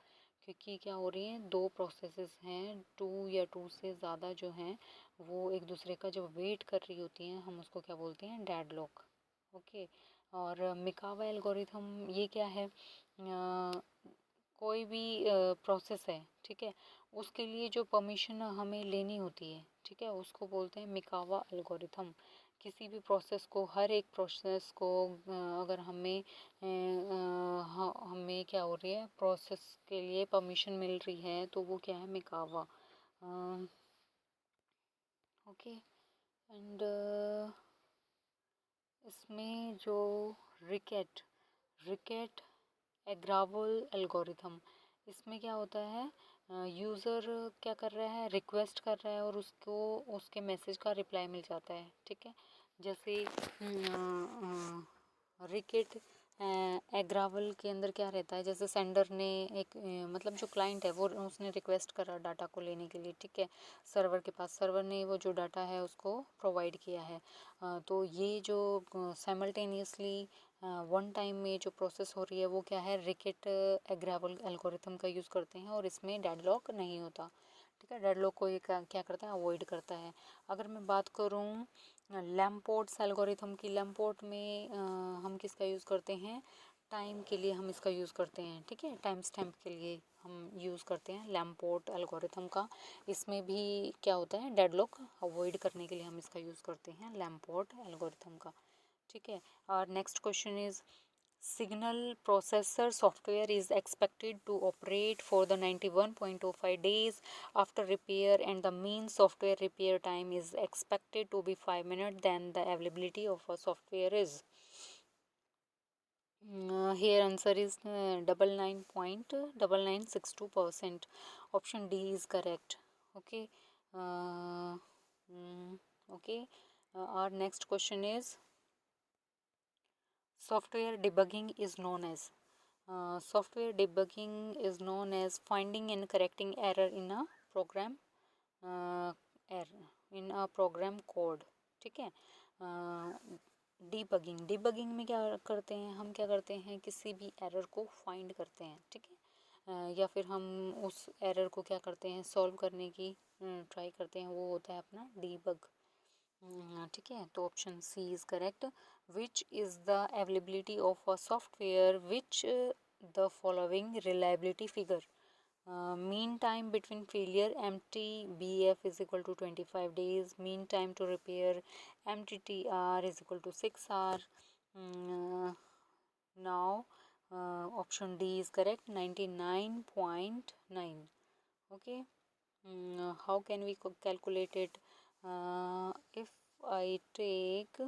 क्योंकि क्या हो रही हैं, दो प्रोसेसेस हैं, टू या टू से ज़्यादा जो हैं वो एक दूसरे का जब वेट कर रही होती हैं, हम उसको क्या बोलते हैं, डेडलॉक। ओके। और मिकावा एल्गोरिथम ये क्या है, कोई भी प्रोसेस है, ठीक है, उसके लिए जो परमिशन हमें लेनी होती है, ठीक है, उसको बोलते हैं मिकावा एल्गोरिथम। किसी भी प्रोसेस को, हर एक प्रोसेस को अगर हमें क्या हो रही है, प्रोसेस के लिए परमिशन मिल रही है, तो वो क्या है, मिकावा। ओके। एंड इसमें जो रिकेट रिकेट एग्रावल एल्गोरिथम, इसमें क्या होता है, यूज़र क्या कर रहा है, रिक्वेस्ट कर रहा है और उसको उसके मैसेज का रिप्लाई मिल जाता है, ठीक है। जैसे रिकेट एग्रावल के अंदर क्या रहता है, जैसे सेंडर ने एक मतलब जो क्लाइंट है वो उसने रिक्वेस्ट करा डाटा को लेने के लिए, ठीक है, सर्वर के पास, सर्वर ने वो जो डाटा है उसको प्रोवाइड किया है। तो ये जो साइमल्टेनियसली वन टाइम में जो प्रोसेस हो रही है वो क्या है, रिकेट एग्रावल एल्गोरिथम का यूज़ करते हैं और इसमें डेडलॉक नहीं होता, ठीक है। डेडलॉक को ये क्या करता है, अवॉइड करता है। अगर मैं बात करूँ लैम्पोर्ट्स एल्गोरिथम की, लैम्पोर्ट में हम किसका यूज़ करते हैं, टाइम के लिए हम इसका यूज़ करते हैं, ठीक है, टाइम स्टैम्प के लिए हम यूज़ करते हैं लैम्पोर्ट एल्गोरिथम का। इसमें भी क्या होता है, डेडलॉक अवॉइड करने के लिए हम इसका यूज़ करते हैं लैम्पोर्ट एल्गोरिथम का, ठीक है। और next question is, signal processor software is expected to operate for the 91.05 days after repair and the mean software repair time is expected to be 5 minutes, then the availability of a software is, here answer is 99.9962%. Option D is correct. Okay. Okay. Our next question is, software debugging is known as, software debugging is known as finding and correcting error in a program, error in a program code, ठीक है। Debugging में क्या करते हैं, हम क्या करते हैं, किसी भी एरर को फाइंड करते हैं, ठीक है, या फिर हम उस एरर को क्या करते हैं, सॉल्व करने की ट्राई करते हैं, वो होता है अपना डीबग, ठीक है। तो option C is correct. Which is the availability of a software which the following reliability figure, mean time between failure MTBF is equal to 25 days, mean time to repair MTTR is equal to 6 hour. Now option D is correct, 99.9. Okay. How can we calculate it? If I take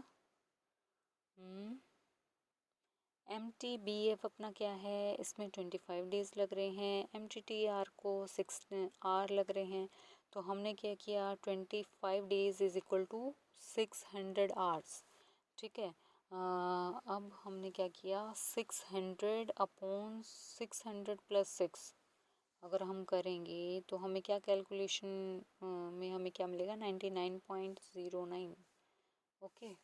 MTBF अपना क्या है, इसमें 25 days लग रहे हैं, MTTR को 6 are लग रहे हैं, तो हमने क्या किया, 25 days is equal to 600 hours, ठीक है। अब हमने क्या किया, 600 अपॉन 600 प्लस 6 अगर हम करेंगे तो हमें क्या कैलकुलेशन में हमें क्या मिलेगा, 99.09। Okay,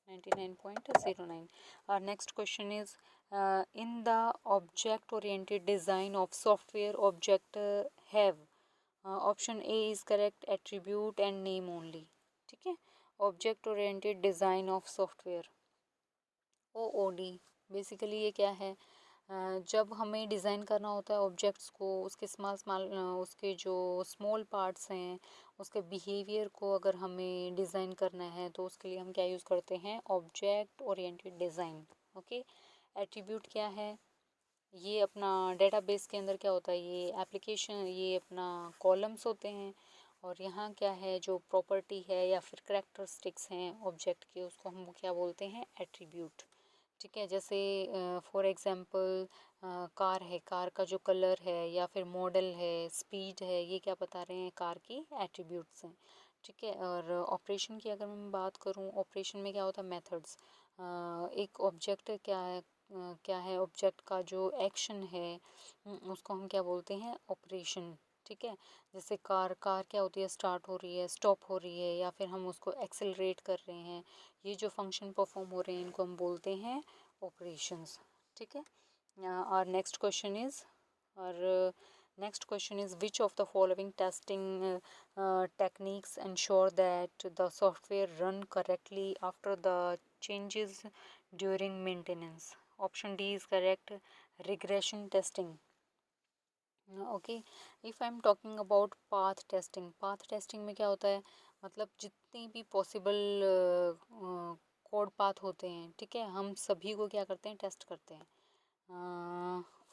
99.09. Our next question is, in the object oriented design of software, object have, option A is correct, attribute and name only, ठीक है। Object oriented design of software, OOD, basically ये क्या है, जब हमें डिज़ाइन करना होता है ऑब्जेक्ट्स को, उसके उसके जो स्मॉल पार्ट्स हैं, उसके बिहेवियर को अगर हमें डिज़ाइन करना है तो उसके लिए हम क्या यूज़ करते हैं, object oriented design. Okay. Attribute क्या है, ये अपना डेटाबेस के अंदर क्या होता है, ये एप्लीकेशन, ये अपना कॉलम्स होते हैं, और यहाँ क्या है, जो प्रॉपर्टी है या फिर करैक्टरिस्टिक्स हैं ऑब्जेक्ट के, उसको हम क्या बोलते हैं, एट्रीब्यूट, ठीक है। जैसे फॉर एग्जांपल कार है, कार का जो कलर है या फिर मॉडल है, स्पीड है, ये क्या बता रहे हैं, कार की एट्रीब्यूट्स हैं, ठीक है। और ऑपरेशन की अगर मैं बात करूँ, ऑपरेशन में क्या होता है, मेथड्स, एक ऑब्जेक्ट क्या है ऑब्जेक्ट का जो एक्शन है उसको हम क्या बोलते हैं, ऑपरेशन, ठीक है। जैसे कार क्या होती है, स्टार्ट हो रही है, स्टॉप हो रही है, या फिर हम उसको एक्सेलरेट कर रहे हैं, ये जो फंक्शन परफॉर्म हो रहे हैं इनको हम बोलते हैं ऑपरेशंस, ठीक है। और नेक्स्ट क्वेश्चन इज, और next question is which of the following testing techniques ensure that the software run correctly after the changes during maintenance? Option D is correct, regression testing. Okay, if I'm talking about path testing में क्या होता है, मतलब जितनी भी possible code path होते हैं, ठीक है, हम सभी को क्या करते हैं, टेस्ट करते हैं.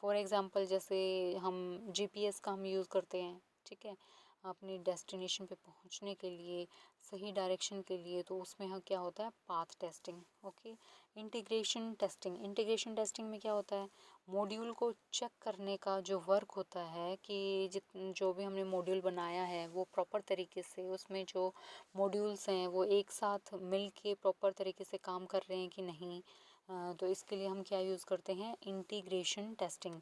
फॉर एग्ज़ाम्पल जैसे हम जीपीएस का हम यूज़ करते हैं, ठीक है, अपनी डेस्टिनेशन पे पहुंचने के लिए, सही डायरेक्शन के लिए, तो उसमें हम क्या होता है, path testing. Okay. Integration testing में क्या होता है, मॉड्यूल को चेक करने का जो वर्क होता है कि जो भी हमने मॉड्यूल बनाया है वो प्रॉपर तरीके से, उसमें जो मॉड्यूल्स हैं वो एक साथ मिल के प्रॉपर तरीके से काम कर रहे हैं कि नहीं. तो इसके लिए हम क्या यूज़ करते हैं, इंटीग्रेशन टेस्टिंग.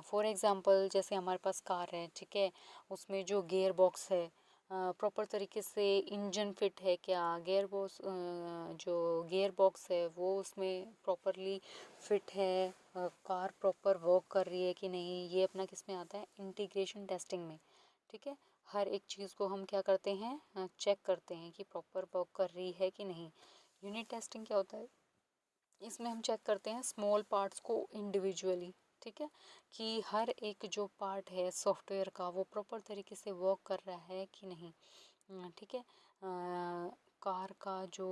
फॉर एग्ज़ाम्पल जैसे हमारे पास कार है, ठीक है, उसमें जो गियर बॉक्स है प्रॉपर तरीके से इंजन फिट है क्या, जो गियर बॉक्स है वो उसमें प्रॉपरली फिट है, कार प्रॉपर वर्क कर रही है कि नहीं, ये अपना किस में आता है, इंटीग्रेशन टेस्टिंग में. ठीक है, हर एक चीज़ को हम क्या करते हैं, चेक करते हैं कि प्रॉपर वर्क कर रही है कि नहीं. यूनिट टेस्टिंग क्या होता है, इसमें हम चेक करते हैं स्मॉल पार्ट्स को इंडिविजुअली, ठीक है, कि हर एक जो पार्ट है सॉफ्टवेयर का वो प्रॉपर तरीके से वर्क कर रहा है कि नहीं. ठीक है, कार का जो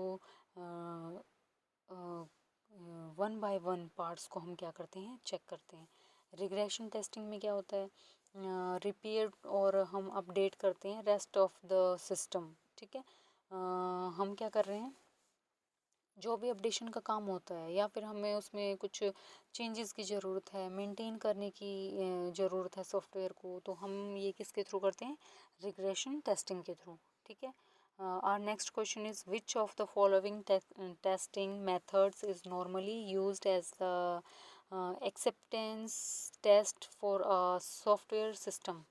वन बाय वन पार्ट्स को हम क्या करते हैं, चेक करते हैं. रिग्रेशन टेस्टिंग में क्या होता है, रिपेयर और हम अपडेट करते हैं रेस्ट ऑफ द सिस्टम. ठीक है, हम क्या कर रहे हैं, जो भी अपडेशन का काम होता है या फिर हमें उसमें कुछ चेंजेस की ज़रूरत है, मेंटेन करने की ज़रूरत है सॉफ्टवेयर को, तो हम ये किसके थ्रू करते हैं, रिग्रेशन टेस्टिंग के थ्रू. ठीक है. Our next question is which of the following testing methods is normally used as the acceptance test for a software system.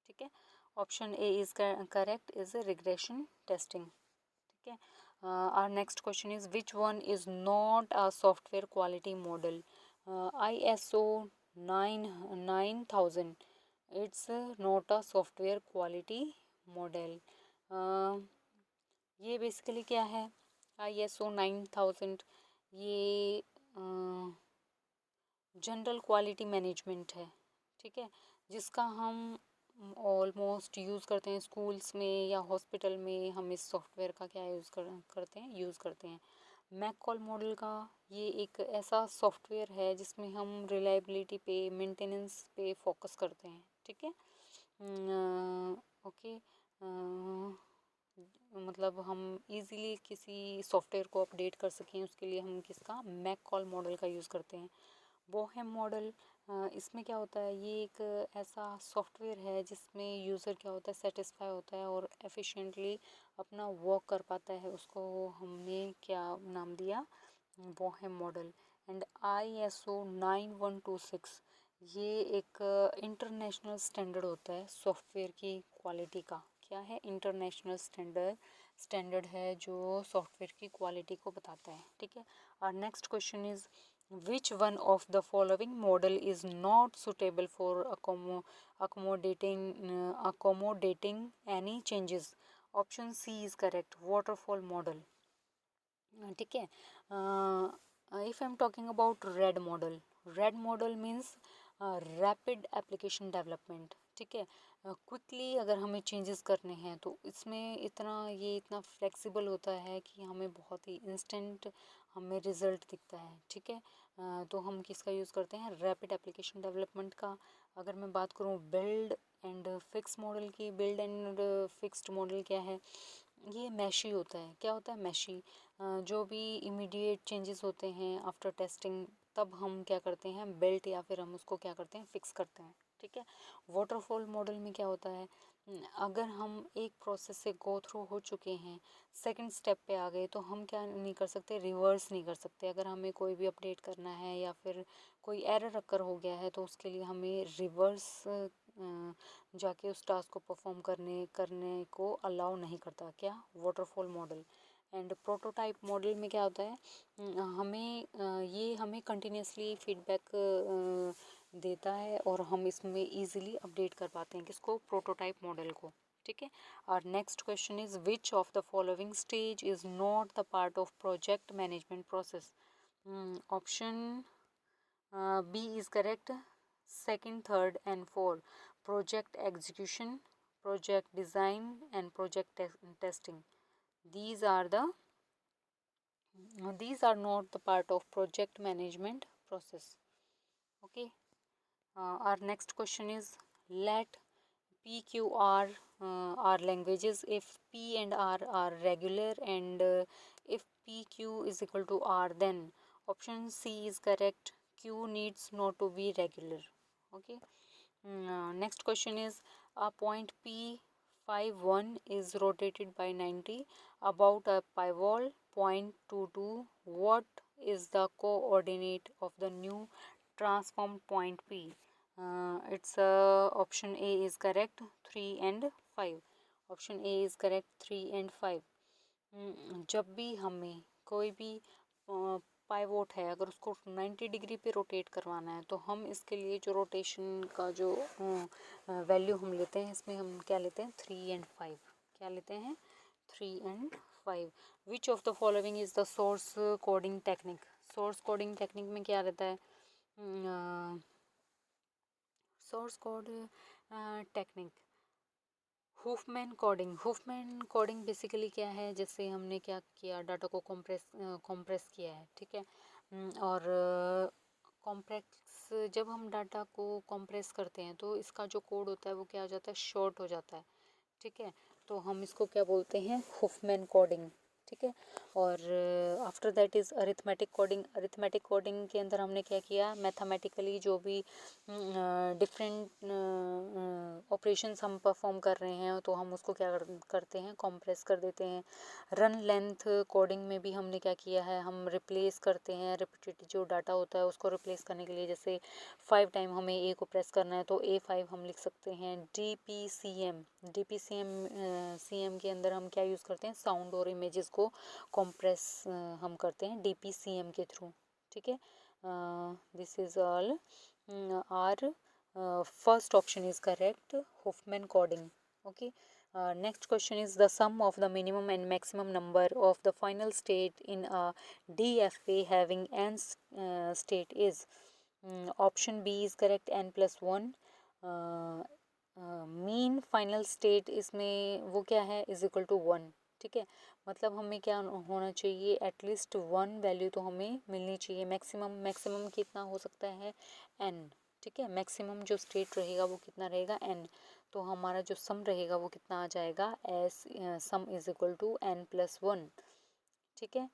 ठीक है, option A is correct, is regression testing. ठीक है. Our next question is which one is not a software quality model. ISO 9000 it's not a software quality model. ये basically क्या है, ISO 9000 ये general quality management है. ठीक है, जिसका हम ऑलमोस्ट यूज़ करते हैं स्कूल्स में या हॉस्पिटल में, हम इस सॉफ्टवेयर का क्या यूज़ करते हैं. मैककॉल मॉडल का ये एक ऐसा सॉफ्टवेयर है जिसमें हम रिलायबिलिटी पे, मेंटेनेंस पे फोकस करते हैं. ठीक है. ओके, मतलब हम इजीली किसी सॉफ्टवेयर को अपडेट कर सकें उसके लिए हम किसका, मैककॉल मॉडल का यूज़ करते हैं. बोहेम मॉडल, इसमें क्या होता है, ये एक ऐसा सॉफ्टवेयर है जिसमें यूज़र क्या होता है, सेटिस्फाई होता है और एफिशिएंटली अपना वर्क कर पाता है. उसको हमने क्या नाम दिया, बोहेम मॉडल. एंड ISO 9126 ये एक इंटरनेशनल स्टैंडर्ड होता है सॉफ्टवेयर की क्वालिटी का. क्या है, इंटरनेशनल स्टैंडर्ड है जो सॉफ्टवेयर की क्वालिटी को बताता है. ठीक है. और next question is which one of the following model is not suitable for accommodating any changes. Option C is correct, waterfall model. ठीक है. If I'm talking about red model means rapid application development. ठीक है, quickly अगर हमें changes करने हैं तो इसमें इतना फ्लेक्सिबल होता है कि हमें बहुत ही इंस्टेंट हमें रिज़ल्ट दिखता है. ठीक है, तो हम किसका यूज़ करते हैं, रैपिड एप्लीकेशन डेवलपमेंट का. अगर मैं बात करूँ बिल्ड एंड फिक्स मॉडल की, बिल्ड एंड फिक्स्ड मॉडल क्या है, ये मैशी होता है. क्या होता है, मैशी. जो भी इमीडिएट चेंजेस होते हैं आफ्टर टेस्टिंग तब हम क्या करते हैं, बिल्ट या फिर हम उसको क्या करते हैं, फिक्स करते हैं. ठीक है. वाटरफॉल मॉडल में क्या होता है, अगर हम एक प्रोसेस से गो थ्रू हो चुके हैं, सेकंड स्टेप पे आ गए, तो हम क्या नहीं कर सकते, रिवर्स नहीं कर सकते. अगर हमें कोई भी अपडेट करना है या फिर कोई एरर अकर हो गया है तो उसके लिए हमें रिवर्स जाके उस टास्क को परफॉर्म करने को अलाउ नहीं करता. क्या, waterfall model. And prototype model में क्या होता है, हमें कंटिन्यूसली फीडबैक देता है और हम इसमें इजीली अपडेट कर पाते हैं किसको, प्रोटोटाइप मॉडल को, ठीक है। और next question is which of the following stage is not the part of project management process. Option B is correct, second, third and fourth, project execution, project design and project testing. These are not the part of project management process. Okay. Our next question is, let P, Q, R are languages if P and R are regular, and if P, Q is equal to R, then option C is correct. Q needs not to be regular. Okay. Next question is, a point P51 is rotated by 90 about a pivot point 22. What is the coordinate of the new transformed point P? It's option A is correct, 3 and 5. Option A is correct, 3 and 5. जब भी हमें कोई भी pivot है, अगर उसको 90 degree पे rotate करवाना है, तो हम इसके लिए जो रोटेशन का जो वैल्यू हम लेते हैं, इसमें हम क्या लेते हैं, 3 and 5. क्या लेते हैं, 3 and 5. Which of the following is the source coding technique. Source coding technique में क्या रहता है, source code technique, Huffman coding basically क्या है, जैसे हमने क्या किया, डाटा को कॉम्प्रेस किया है, ठीक है। और कॉम्प्रेस, जब हम डाटा को कॉम्प्रेस करते हैं तो इसका जो कोड होता है वो क्या हो जाता है, शॉर्ट हो जाता है, ठीक है। तो हम इसको क्या बोलते हैं, हुफमैन कोडिंग, ठीक है। और after that is arithmetic coding. Arithmetic coding के अंदर हमने क्या किया, मैथमेटिकली जो भी डिफरेंट ऑपरेशंस हम परफॉर्म कर रहे हैं तो हम उसको क्या करते हैं, कॉम्प्रेस कर देते हैं। रन लेंथ कोडिंग में भी हमने क्या किया है, हम रिप्लेस करते हैं रिपीटेड जो डाटा होता है उसको रिप्लेस करने के लिए, जैसे 5 टाइम हमें ए को प्रेस करना है तो A5 हम लिख सकते हैं। DPCM के अंदर हम क्या यूज़ करते हैं, साउंड और इमेजेस को कॉम्प्रेस हम करते हैं DPCM के थ्रू, ठीक है। This is all our first option is correct, Huffman coding. Okay. Next question is, the sum of the minimum and maximum number of the final state in a DFA having n state is, option B is correct, n plus 1. Mean final state इसमें वो क्या है, is equal to 1, ठीक है। मतलब हमें क्या होना चाहिए, एटलीस्ट 1 वैल्यू तो हमें मिलनी चाहिए। मैक्सिमम कितना हो सकता है, n, ठीक है। मैक्सिमम जो स्टेट रहेगा वो कितना रहेगा, n। तो हमारा जो सम रहेगा वो कितना आ जाएगा, S sum is equal to n plus 1, ठीक है।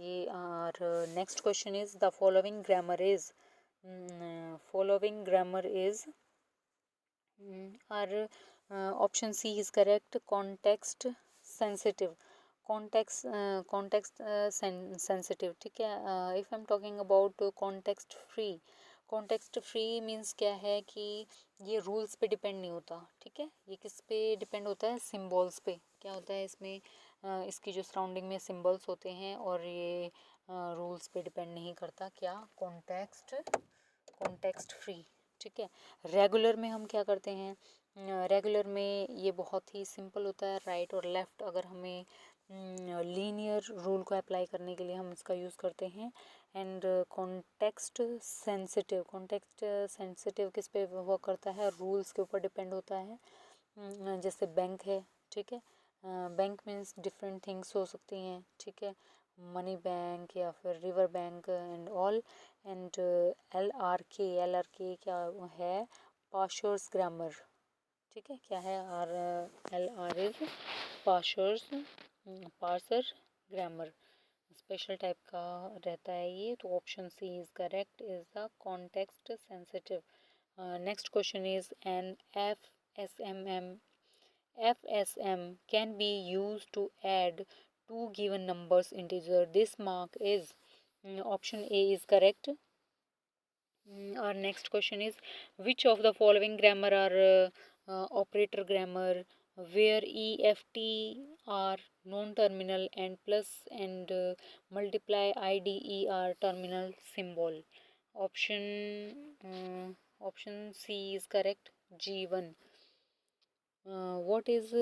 ये और next question is, the following grammar is और option C is correct, context sensitive. Context sensitive, ठीक है। If I am talking about context free means क्या है कि ये रूल्स पे डिपेंड नहीं होता, ठीक है। ये किस पे डिपेंड होता है, सिम्बॉल्स पे। क्या होता है इसमें, इसकी जो सराउंडिंग में सिम्बल्स होते हैं और ये रूल्स पे डिपेंड नहीं करता। क्या, कॉन्टेक्स्ट फ्री, ठीक है। रेगुलर में हम क्या करते हैं, रेगुलर में ये बहुत ही सिंपल होता है, राइट और लेफ़्ट अगर हमें लीनियर रूल को अप्लाई करने के लिए हम इसका यूज़ करते हैं। एंड कॉन्टेक्स्ट सेंसिटिव किस पे वर्क करता है, रूल्स के ऊपर डिपेंड होता है। जैसे बैंक है, ठीक है। बैंक मीन्स डिफरेंट थिंग्स हो सकती हैं, ठीक है, मनी बैंक या फिर river bank and all. And LRK क्या है, पार्शर्स ग्रामर, ठीक है। क्या है, LR is parser grammar, special type का रहता है ये। तो option C is correct, is the context sensitive. Next question is, an FSM can be used to add two given numbers integer. This mark is, option A is correct. Our next question is, which of the following grammar are operator grammar, where EFT are non-terminal and plus and multiply IDE are terminal symbol. Option C is correct, G1। What is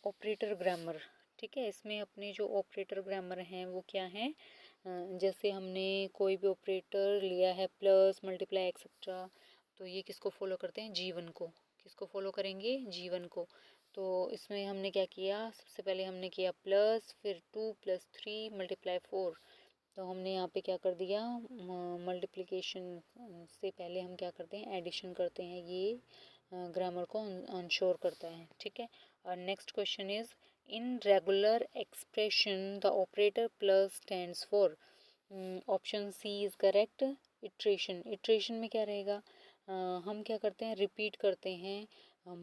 operator grammar? ठीक है, इसमें अपने जो operator grammar हैं वो क्या हैं? जैसे हमने कोई भी ऑपरेटर लिया है, प्लस, मल्टीप्लाई, एक्सेट्रा, तो ये किसको फॉलो करते हैं? G1 को। किसको फॉलो करेंगे? G1 को। तो इसमें हमने क्या किया? सबसे पहले हमने किया प्लस, फिर 2 + 3 × 4। तो हमने यहाँ पे क्या कर दिया? मल्टीप्लिकेशन से पहले हम क्या करते हैं? एडिशन करते हैं। ये ग्रामर को अनश्योर करता है। ठीक है। और next question is, in regular expression the operator plus stands for. Option C is correct, iteration. Iteration में क्या रहेगा? हम क्या करते हैं? रिपीट करते हैं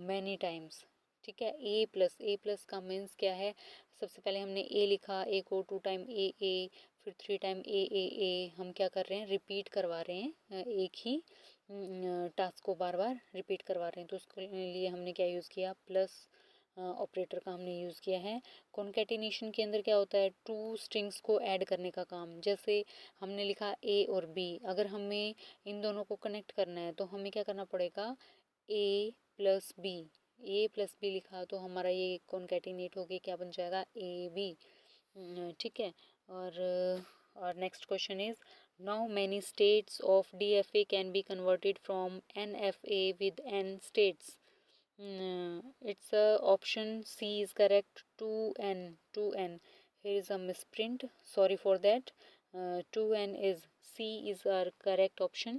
मैनी टाइम्स। ठीक है। ए प्लस का मीन्स क्या है? सबसे पहले हमने ए लिखा, ए को 2 टाइम ए, फिर 3 टाइम ए। हम क्या कर रहे हैं? रिपीट करवा रहे हैं एक ही टास्क को बार बार रिपीट करवा रहे हैं। तो उसके लिए हमने क्या यूज़ किया? प्लस ऑपरेटर का हमने यूज़ किया है। कॉन्केटिनेशन के अंदर क्या होता है? 2 स्ट्रिंग्स को ऐड करने का काम। जैसे हमने लिखा ए और बी, अगर हमें इन दोनों को कनेक्ट करना है तो हमें क्या करना पड़ेगा? A+B। A+B लिखा तो हमारा ये कॉन्केटिनेट होके क्या बन जाएगा? AB। ठीक है। और next question is, now many states of DFA can be converted from NFA with N states. It's option C is correct, 2n. Here is a misprint, sorry for that. 2n is C is our correct option.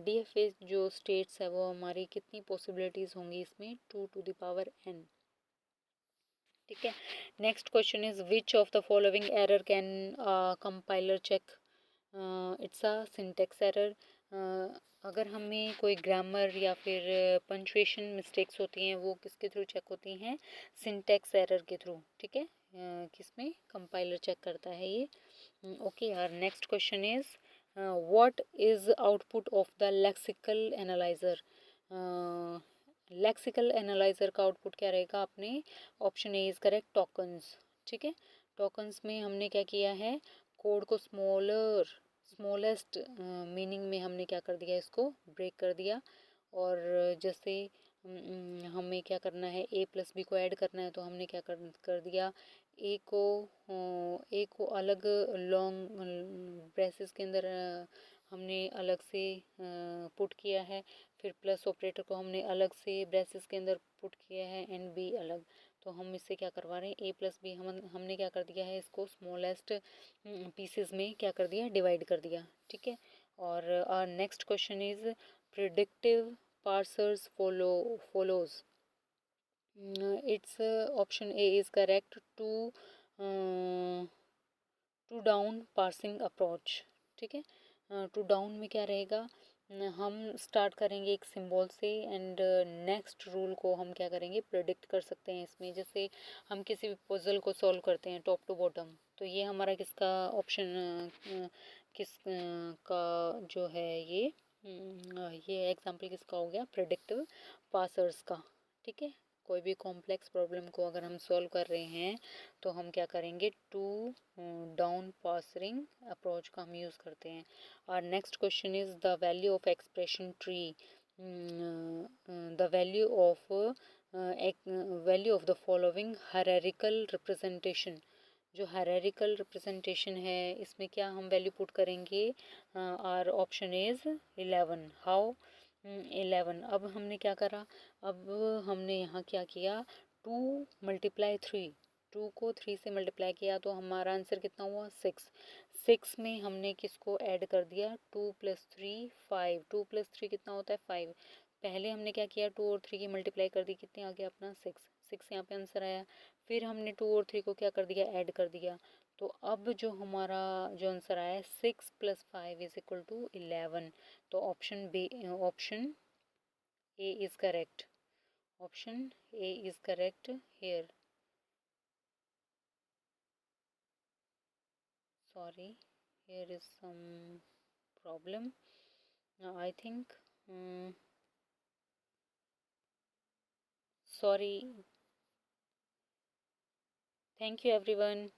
DFA जो states है वो हमारी कितनी possibilities होंगी इसमें? 2n। ठीक है। Next question is, which of the following error can compiler check? It's a syntax error. अगर हमें कोई ग्रामर या फिर पंचुएशन मिस्टेक्स होती हैं वो किसके थ्रू चेक होती हैं? सिंटेक्स एरर के थ्रू। ठीक है। किसमें? कंपाइलर चेक करता है ये। ओके। और next question is, what is output of the lexical analyser? Lexical analyser का आउटपुट क्या रहेगा? अपने option A is correct, tokens. ठीक है। टोकन्स में हमने क्या किया है? कोड को स्मॉलेस्ट मीनिंग में हमने क्या कर दिया? इसको ब्रेक कर दिया। और जैसे हमें क्या करना है? A+B को ऐड करना है तो हमने क्या कर दिया? ए को अलग लॉन्ग ब्रेसेस के अंदर हमने अलग से पुट किया है। फिर प्लस ऑपरेटर को हमने अलग से ब्रेसेस के अंदर पुट किया है, एंड बी अलग। तो हम इससे क्या करवा रहे हैं? A+B हमने क्या कर दिया है? इसको स्मॉलेस्ट पीसेस में क्या कर दिया? डिवाइड कर दिया। ठीक है। और next question is, predictive parsers follows. It's option A is correct, top down parsing approach. ठीक है। टू डाउन में क्या रहेगा? हम स्टार्ट करेंगे एक सिंबल से, एंड नेक्स्ट रूल को हम क्या करेंगे? प्रेडिक्ट कर सकते हैं इसमें। जैसे हम किसी भी पजल को सॉल्व करते हैं टॉप टू बॉटम, तो ये हमारा किसका ऑप्शन का जो है ये एग्जाम्पल किसका हो गया? प्रेडिक्टिव पार्सर्स का। ठीक है। कोई भी कॉम्प्लेक्स प्रॉब्लम को अगर हम सॉल्व कर रहे हैं तो हम क्या करेंगे? टू डाउन पार्सिंग अप्रोच का हम यूज़ करते हैं। और next question is, the value of expression tree, the value of the following hierarchical representation. जो हायरार्किकल रिप्रेजेंटेशन है इसमें क्या हम वैल्यू पुट करेंगे? और ऑप्शन इज 11। हाउ? 11। अब हमने क्या करा? अब हमने यहाँ क्या किया? 2 × 3, 2 को 3 से मल्टीप्लाई किया तो हमारा आंसर कितना हुआ? 6। 6 में हमने किसको ऐड कर दिया? 2 + 3 5। 2 + 3 कितना होता है? 5। पहले हमने क्या किया? 2 और 3 की मल्टीप्लाई कर दी, कितने आ गया अपना? 6। 6 यहाँ पे आंसर आया। फिर हमने 2 और 3 को क्या कर दिया? ऐड कर दिया। तो अब जो हमारा जो आंसर आया 6 + 5 = 11। तो option A is correct. Option A is correct here. Sorry, here is some problem. I think. Sorry. Thank you, everyone.